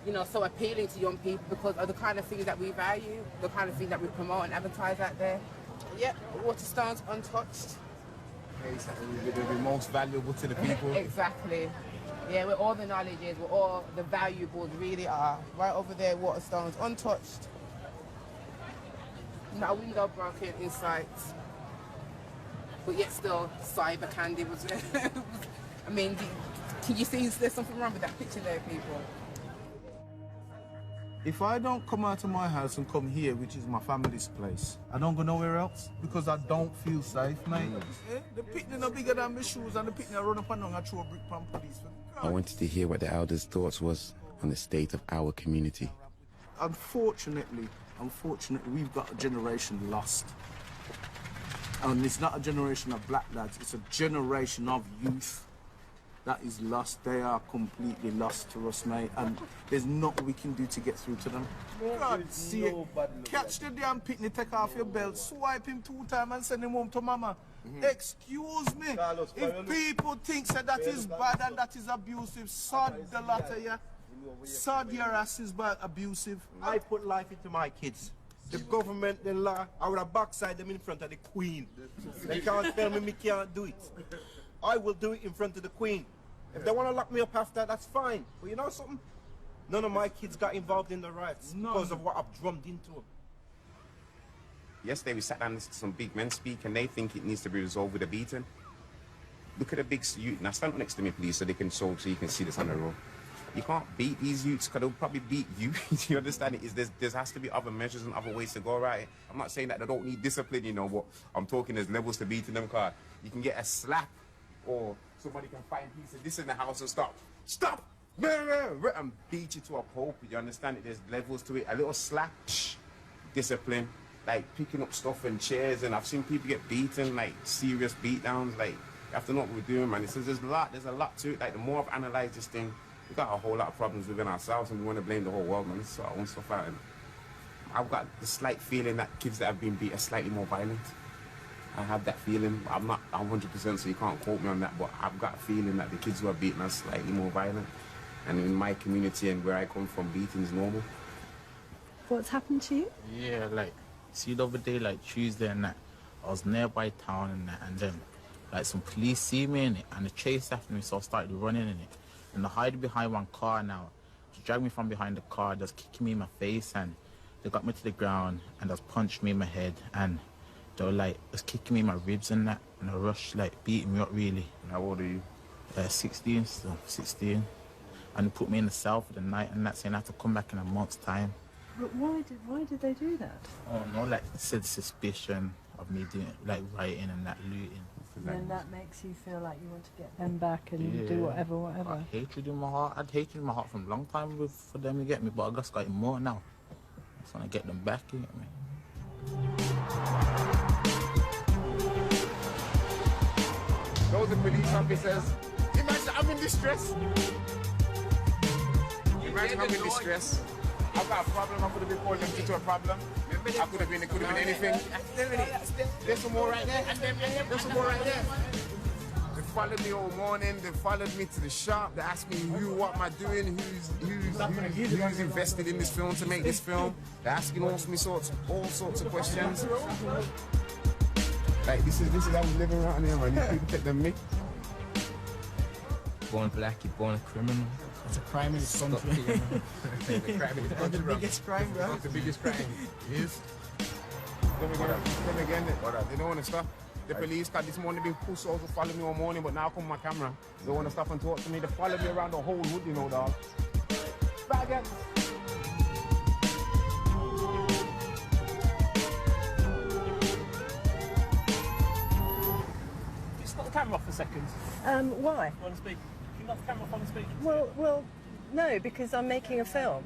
you know, so appealing to young people, because of the kind of things that we value, the kind of things that we promote and advertise out there. Yep, Waterstones untouched. It's the most valuable to the people. Exactly. Yeah, where all the knowledge is, where all the valuables really are. Right over there, Waterstones untouched. Not a window broken in sight. But yet still, cyber candy was... I mean, can you see there's something wrong with that picture there, people? If I don't come out of my house and come here, which is my family's place, I don't go nowhere else because I don't feel safe, mate. The picnic no bigger than my shoes and the picnic I run up and down and throw a brick pan police. I wanted to hear what the elders' thoughts was on the state of our community. Unfortunately, we've got a generation lost. And it's not a generation of black lads, it's a generation of youth that is lost. They are completely lost to us, mate, and there's nothing we can do to get through to them. God, see it. Catch the damn picnic, take off your belt, swipe him 2 times and send him home to mama. Excuse me, if people think that is bad and that is abusive, sod the lot of you. Sod your ass is bad, abusive. I put life into my kids. The government, the law, I would have backside them in front of the Queen. They can't tell me can't do it. I will do it in front of the Queen. If they want to lock me up after, that's fine. But you know something? None of my kids got involved in the riots because of what I've drummed into them. Yesterday we sat down and listened to some big men speak and they think it needs to be resolved with a beating. Look at the big youth. Now stand next to me, please, so they can so you can see this on the road. You can't beat these youths because they'll probably beat you. Do you understand it? There has to be other measures and other ways to go about it. I'm not saying that they don't need discipline, you know, but I'm talking there's levels to beating them, because you can get a slap or somebody can find a piece of this in the house and stop, and beat you to a pulp. You understand it? There's levels to it. A little slap, discipline, like picking up stuff and chairs, and I've seen people get beaten, like serious beatdowns. Like, you have to know what we're doing, man. It says there's a lot to it. Like, the more I've analysed this thing, we've got a whole lot of problems within ourselves, and we want to blame the whole world, man. Let's sort our own stuff out. And I've got the slight feeling that kids that have been beat are slightly more violent. I have that feeling. I'm not 100%, so you can't quote me on that, but I've got a feeling that the kids who are beaten are slightly more violent. And in my community and where I come from, beating is normal. What's happened to you? Yeah, like, see the other day, like Tuesday and that, I was nearby town and that, and then, like, some police see me in it, and they chased after me, so I started running in it. And they hid behind one car now. They dragged me from behind the car, just kicking me in my face, and they got me to the ground, and just punched me in my head, and they were like, just kicking me in my ribs and that, and they rushed, like, beating me up really. And how old are you? 16 still, 16. And they put me in the cell for the night and that, saying I have to come back in a month's time. But why did they do that? Oh no, like, said suspicion of me doing, like, rioting and that, looting. And then that makes you feel like you want to get them back and do whatever. I had hatred in my heart. I had hatred in my heart from a long time for them to get me, but I just got it more now. I just want to get them back, you get me? Those are police officers. Imagine I'm in distress. Imagine I'm in distress. I've got a problem. I could have been calling them into a problem. It could have been anything. There's some more right there. There's some more right there. They followed me all morning. They followed me to the shop. They asked me what am I doing, who's invested in this film to make this film. They're asking all sorts of questions. Like, this is how we're living around here, man. These people take them me. Born black, you're born a criminal. It's a crime in this country. The biggest crime, bro. It's the biggest crime. It is. Then again, they don't want to stop. The police, cause this morning been pussy also follow me all morning, but now come my camera. They want to stop and talk to me. They follow me around the whole wood, you know, dog. Back again. Just knock the camera off for a second. Why? You want to speak? Can you knock the camera off on the speaker? Well, no, because I'm making a film.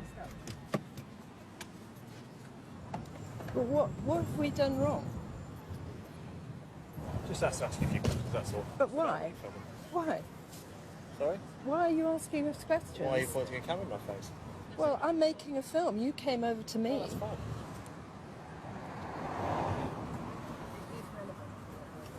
But what have we done wrong? Just asking a few questions, that's all. But why? Why? Sorry? Why are you asking us questions? Why are you pointing a camera in my face? Well, I'm making a film. You came over to me. Oh, that's fine.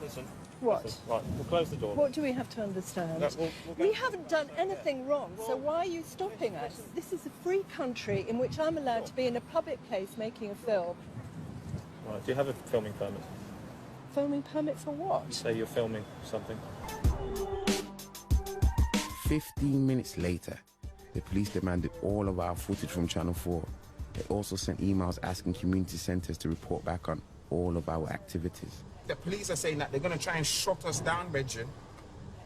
Listen. What? Listen. Right, we'll close the door. What do we have to understand? No, we'll we haven't done anything wrong, so why are you stopping us? This is a free country in which I'm allowed to be in a public place making a film. Right, do you have a filming permit? Filming permit for what? You say you're filming something. 15 minutes later, the police demanded all of our footage from Channel 4. They also sent emails asking community centres to report back on all of our activities. The police are saying that they're going to try and shut us down, Bridget.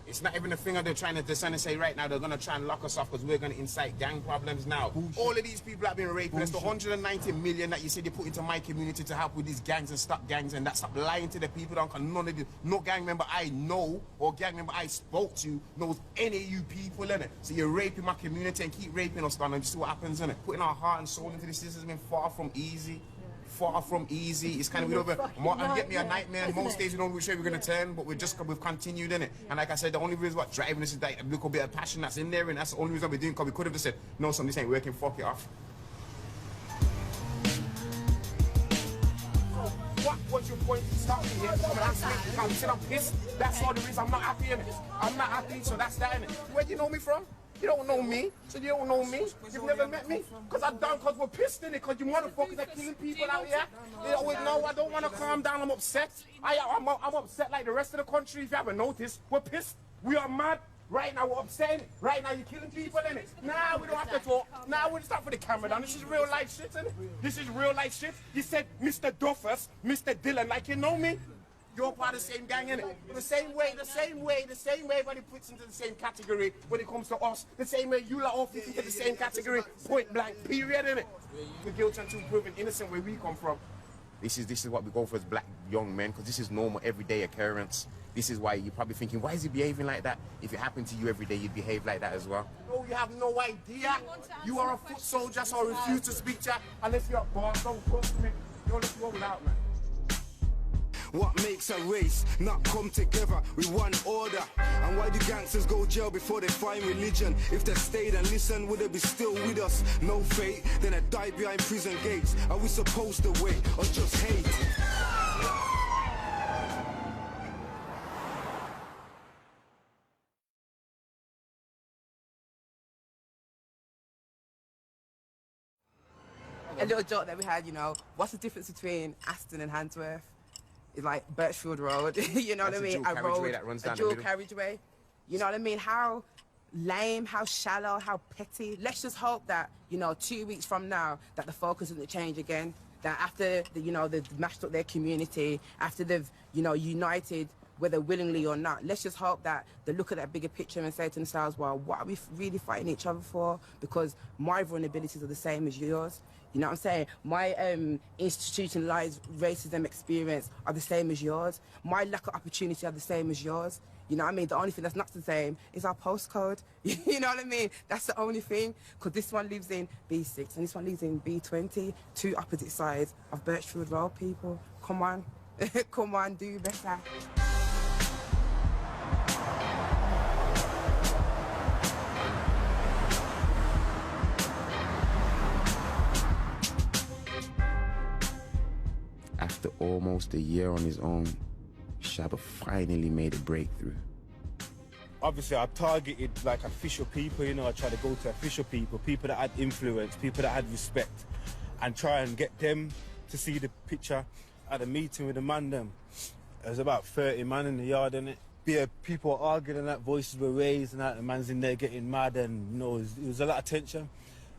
It's not even a thing that they're trying to descend and say right now they're going to try and lock us off because we're going to incite gang problems now. Bullshit. All of these people have been raped. That's the 190 million that you see they put into my community to help with these gangs and stop gangs and that stop lying to the people. Because none of no gang member I know or gang member I spoke to knows any of you people in it. So you're raping my community and keep raping us down and you see what happens in it. Putting our heart and soul into this has been far from easy. Far from easy. It's kind of and get me a nightmare. Most days we don't know which way we're gonna turn, but we've continued in it. And like I said, the only reason what driving this is like a little bit of passion that's in there, and that's the only reason we're doing. Because we could have just said, no, son, this ain't working. Fuck it off. What was your point to start me here? Come and ask me. Come sit I'm pissed. That's all the reason I'm not happy in it. I'm not happy, so that's that in it. Where do you know me from? You don't know me, so you don't know me. You've never met me. Because I'm down because we're pissed in it, because you motherfuckers are killing people out here. You always know I don't want to calm down, I'm upset. I'm upset like the rest of the country, if you haven't noticed. We're pissed, we are mad. Right now we're upset. Right now you're killing people in it. Nah, we don't have to talk. Nah, we'll start for the camera down. This is real life shit, isn't it? This is real life shit. You said Mr. Duffus, Mr. Dillon, like you know me. You're part of the same gang, innit? The same way, when it puts into the same category when it comes to us. The same way you lot all fit into the same category, point blank, period, innit? We're guilty until proven innocent where we come from. This is what we go for as black young men, because this is normal, everyday occurrence. This is why you're probably thinking, why is he behaving like that? If it happened to you every day, you'd behave like that as well. No, you have no idea. You are a foot soldier, so I refuse to speak to you unless you're a boss. Don't talk to me. You're just rolling out, man. What makes a race not come together with one order? And why do gangsters go jail before they find religion? If they stayed and listened, would they be still with us? No fate, then they die behind prison gates. Are we supposed to wait or just hate? A little joke that we had, you know, what's the difference between Aston and Handsworth? It's like Birchfield Road, you know what I mean? A road that runs down a dual carriageway. You know what I mean? How lame, how shallow, how petty. Let's just hope that, you know, 2 weeks from now, that the focus doesn't change again. That after, they've mashed up their community, after they've, united, whether willingly or not, let's just hope that they look at that bigger picture and say to themselves, well, what are we really fighting each other for? Because my vulnerabilities are the same as yours. You know what I'm saying? My institutionalized racism experience are the same as yours. My lack of opportunity are the same as yours. You know what I mean? The only thing that's not the same is our postcode. You know what I mean? That's the only thing. Because this one lives in B6 and this one lives in B20, two opposite sides of Birchfield Road, people. Come on. Come on, do better. After almost a year on his own, Shabba finally made a breakthrough. Obviously, I targeted like official people, I tried to go to official people that had influence, people that had respect, and try and get them to see the picture at a meeting with the man them. There's about 30 man in the yard, innit? Yeah, people were arguing and that, voices were raised and that, the man's in there getting mad and, it was a lot of tension.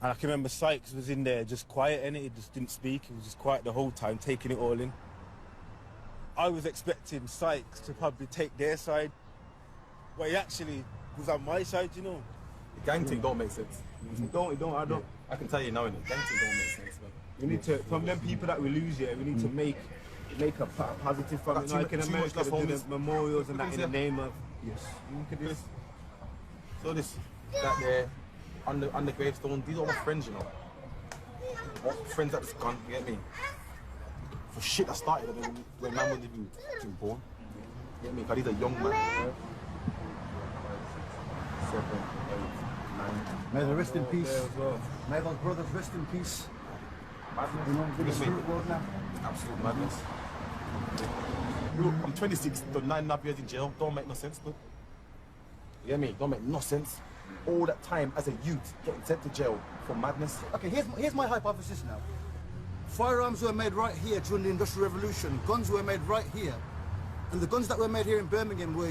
And I can remember Sykes was in there just quiet, innit? He just didn't speak, he was just quiet the whole time, taking it all in. I was expecting Sykes to probably take their side, but he actually was on my side, The gang thing don't make sense. It don't add up. I can tell you now, the gang thing don't make sense, man. We need to, from them people that we lose here, we need to make a positive from it. Like in America, they're doing memorials and that in the name of... Yes. Look at this. So that there, on the gravestone, these are my friends, All friends that just gone, you get me? For shit that started when man was even born. You get me? Because he's a young man. 7, 8, 9. May they rest in peace. May those brothers rest in peace. Madness. Absolute madness. Look, I'm 26, done 9.5 years in jail. Don't make no sense, though. You get me? Don't make no sense. All that time as a youth getting sent to jail for madness. Okay, here's my hypothesis now. Firearms were made right here during the Industrial Revolution. Guns were made right here. And the guns that were made here in Birmingham were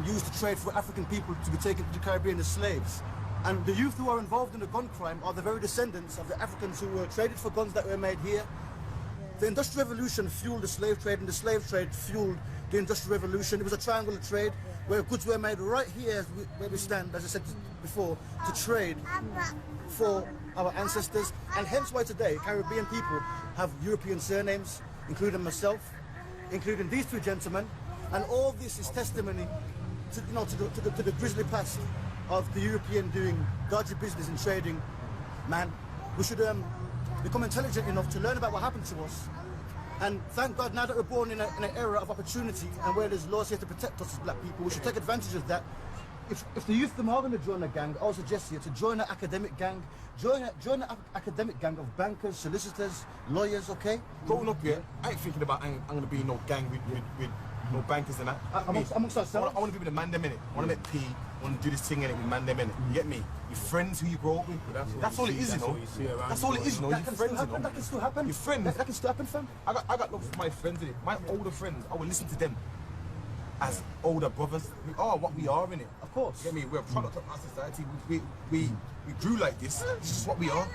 used to trade for African people to be taken to the Caribbean as slaves. And the youth who are involved in the gun crime are the very descendants of the Africans who were traded for guns that were made here. The Industrial Revolution fueled the slave trade, and the slave trade fueled the Industrial Revolution. It was a triangular trade where goods were made right here where we stand, as I said before, to trade for our ancestors. And hence why today Caribbean people have European surnames, including myself, including these two gentlemen. And all this is testimony to, you know, to the grisly past of the European doing dodgy business and trading. Man, we should become intelligent enough to learn about what happened to us. And thank God now that we're born in an era of opportunity and where there's laws here to protect us as black people, we should take advantage of that. If the youth them are going to join a gang, I would suggest you to join an academic gang. Join an academic gang of bankers, solicitors, lawyers, okay? Growing up here, I ain't thinking about I'm going to be in no gang with no bankers and that. Amongst ourselves? I want to be with the man them in it. I want to make P, I want to do this thing in it with man them in it. You get me? Your friends who you grow up with. That's all it is, you know. That's all it is, you know. Your friends, you know. That can still happen. Your friends. That can still happen, fam. I got love for my friends in it. My older friends, I would listen to them as older brothers. We are what we are in it. Of course. You get me? We're a product of our society. We grew like this. It's just what we are.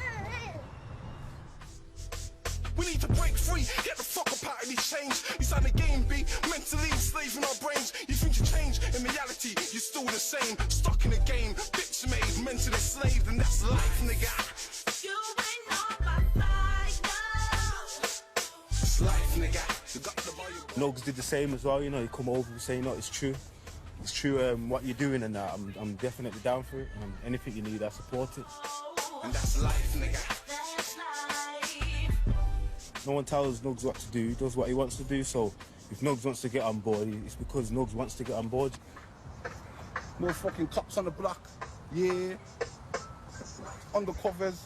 We need to break free, get the fuck up out of these chains. You sign the game, be mentally enslaved in our brains. You think you change, in reality, you're still the same. Stuck in the game, bitch made, mentally enslaved, and that's life, nigga. You ain't on my side, no. It's life, nigga. You got the volume. Nogs did the same as well, you know, he come over and say, no, it's true. It's true what you're doing and that. I'm definitely down for it. Anything you need, I support it. And that's life, nigga. No one tells Nugs what to do, he does what he wants to do, so if Nugs wants to get on board, it's because Nugs wants to get on board. No fucking cops on the block, yeah. Undercovers.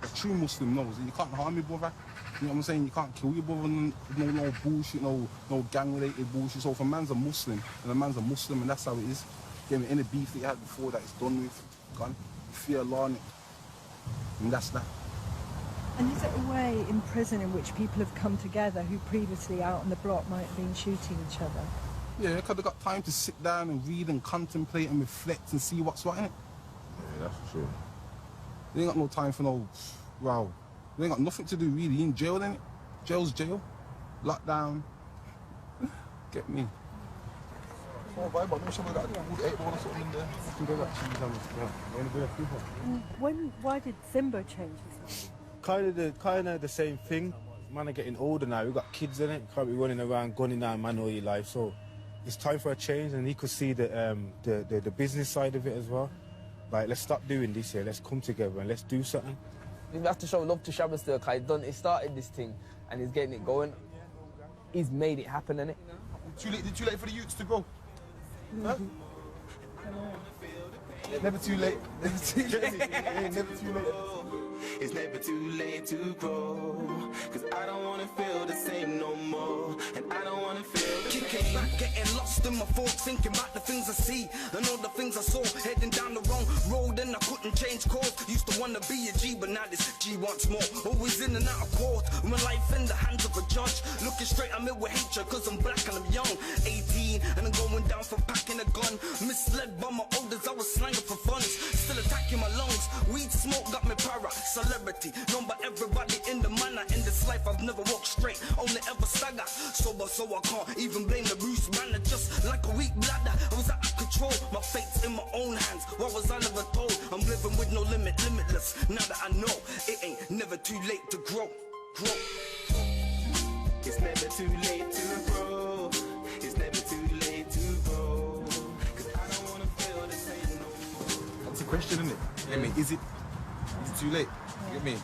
A true Muslim knows that you can't harm your brother. You know what I'm saying? You can't kill your brother, no bullshit, no gang-related bullshit. So if a man's a Muslim, and a man's a Muslim, and that's how it is. Get me, any beef that you had before that it's done with, gone. Fear Allah on it. And that's that. And is it a way in prison in which people have come together who previously out on the block might have been shooting each other? Yeah, because they've got time to sit down and read and contemplate and reflect and see what's what in it. Yeah, that's for sure. They ain't got no time for no row. They ain't got nothing to do really. In jail, then. Jail's jail. Lockdown. Get me. Why did Simba change his name? Kind of the same thing. Man are getting older now. We've got kids in it. Can't be running around gunning down man all your life. So it's time for a change, and he could see the business side of it as well. Like, let's stop doing this here. Let's come together and let's do something. We have to show love to Shabba still, because he started this thing and he's getting it going. He's made it happen, innit? Too late for the youths to grow. Huh? Never too late. Never too late. Never too late. It's never too late to grow. Cause I don't wanna feel the same no more. And I don't wanna feel the Kicking back, getting lost in my thoughts, thinking about the things I see and all the things I saw, heading down the wrong road and I couldn't change course. Used to wanna be a G, but now this G wants more. Always in and out of court, my life in the hands of a judge. Looking straight at me with hatred, cause I'm black and I'm young. 18 and I'm going down for packing a gun. Misled by my elders, I was slanging for funds. Still attacking my lungs, weed smoke got me para. Celebrity, known by everybody in the manner. In this life I've never walked straight, only ever stagger. Sober so I can't even blame the Bruce Banner. Just like a weak bladder, I was out of control. My fate's in my own hands, what was I never told? I'm living with no limit, limitless. Now that I know, it ain't never too late to grow. It's never too late to grow. It's never too late to grow. Cause I don't wanna feel the same no more. That's a question, isn't it? I mean, is it too late? You get me?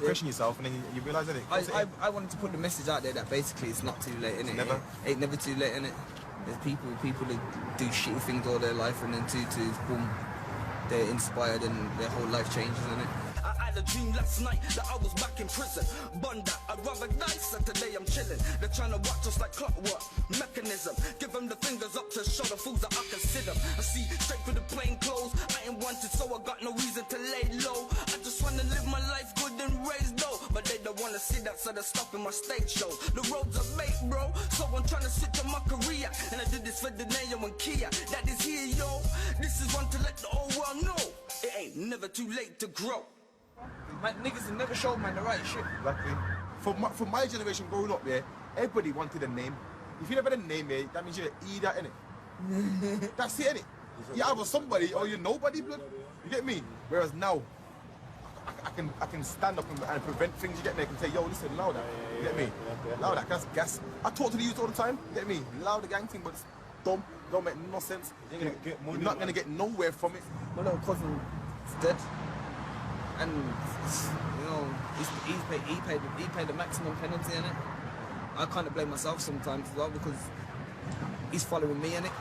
Question yourself and then you realise that I wanted to put the message out there that basically it's not too late, innit? Never. It ain't never too late, innit? There's people that do shitty things all their life and then boom, they're inspired and their whole life changes, innit? I had a dream last night that I was back in prison. Bunda, I'd rather die, so today I'm chilling. They're trying to watch us like clockwork, mechanism. Give them the fingers up to show the fools that I consider. I see straight through the plain clothes. I ain't wanted, so I got no reason to lay low. I just wanna live my life good and raise dough. But they don't wanna see that, so they're stopping my stage show. The roads are baked, bro, so I'm trying to switch on my career. And I did this for the Neo and Kia. That is here, yo. This is one to let the whole world know. It ain't never too late to grow. Man, niggas have never showed man the right shit. Exactly. For my generation growing up, yeah, everybody wanted a name. If you never had a name, yeah, that means you're either, innit? That's it, innit? You either somebody or you're nobody, blood. You get me? Whereas now, I can stand up and prevent things, you get me? I can say, yo, listen, louder. You get me? Louder, that's gas. I talk to the youth all the time, you get me? Louder gang thing, but it's dumb. Don't make no sense. You're not gonna get nowhere from it. My little cousin is dead. And you know, he paid the maximum penalty in it. I kind of blame myself sometimes as well because he's following me in it.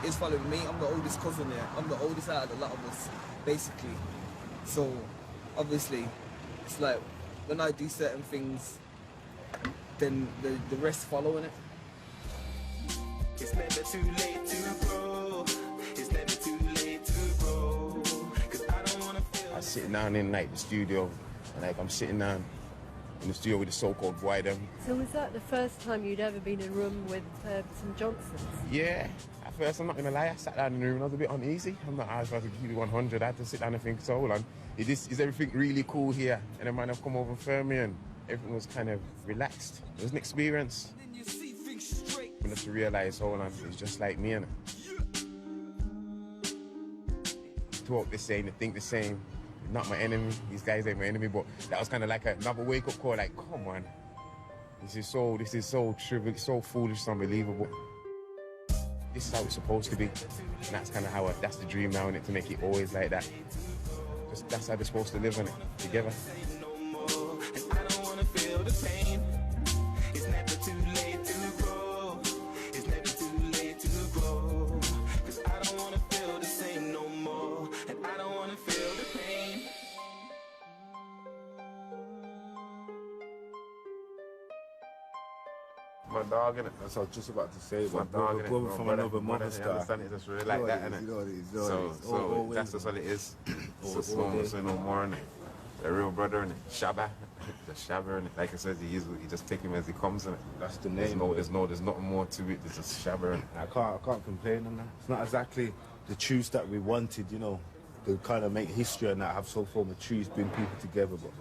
He's following me. I'm the oldest cousin here. I'm the oldest out of the lot of us, basically. So obviously, it's like when I do certain things, then the rest follow in it. It's never too late to grow. It's never too late to grow. 'Cause I don't wanna feel. I'm sitting down in like the studio, and like I'm sitting down in the studio with the so-called boy them. So was that the first time you'd ever been in a room with some Johnsons? Yeah. At first, I'm not gonna lie, I sat down in the room and I was a bit uneasy. I'm not asked if I could give you 100. I had to sit down and think, so hold on, is everything really cool here? And the man have come over for me and everything was kind of relaxed. It was an experience. And just to realise, hold on, it's just like me, innit? Talk the same, they think the same. Not my enemy, these guys ain't my enemy, but that was kind of like another wake-up call, like, come on. This is so trivial, so foolish, it's unbelievable. This is how it's supposed to be. And that's kind of how, that's the dream now, innit, to make it always like that. Just, that's how they're supposed to live, innit, together. My dog, innit? That's what I was just about to say. My dog, innit? Brother from another mother's You star. understand it? Just really like that, innit? So that's just what it is. So no more, innit? A real brother, innit? Shabba. The Shabba, innit? Like I said, you just take him as he comes, innit? That's the name. There's nothing more to it. There's just Shabba, innit? I can't complain on that. It's not exactly the truth that we wanted, you know, to kind of make history and that, have some form of truth, bring people together, but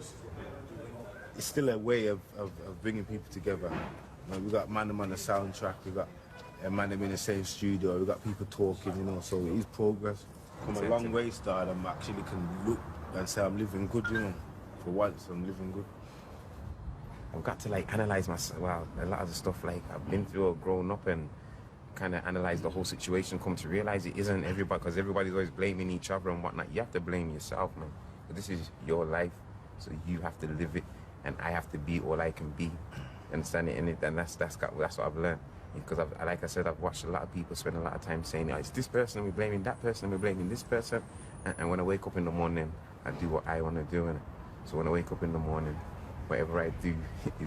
it's still a way of bringing people together. You know, we got man on the soundtrack, we got a man in the same studio, we got people talking, you know, so it is progress. Come a long way, Star, and I actually can look and say I'm living good, you know. For once, I'm living good. I've got to like analyse myself, well, a lot of the stuff like I've been through or grown up and kind of analyse the whole situation, come to realise it isn't everybody, because everybody's always blaming each other and whatnot. You have to blame yourself, man. But this is your life, so you have to live it, and I have to be all I can be. Understand it in it, and that's what I've learned. Because like I said, I've watched a lot of people spend a lot of time saying, oh, it's this person, we're blaming that person, we're blaming this person. And when I wake up in the morning, I do what I want to do. And so when I wake up in the morning, whatever I do,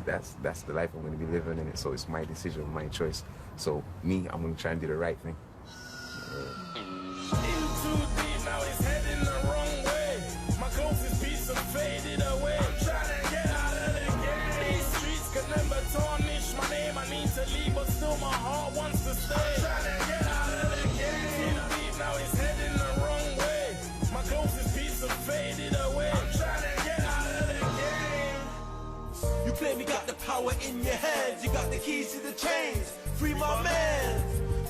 that's the life I'm going to be living in it. So it's my decision, my choice. So me, I'm going to try and do the right thing. In too deep, now it's heading the wrong way. My closest piece of faded away. I'm trying to get out of the game. These streets can never tarnish my name. I need to leave, but still my heart wants to stay. I'm trying to get out of the game. Too deep, now it's heading the wrong way. My closest piece of faded away. I'm trying to get out of the game. You claim you got the power in your hands, you got the keys to the chains. Free my man.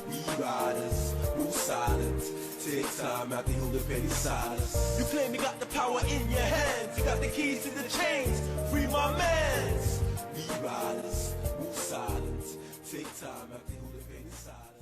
We riders, move silent. Take time out the hill to pay the silence. You claim you got the power in your hands, you got the keys to the chains. Free my man. We riders, move silent. Take time out the hill to pay the silence.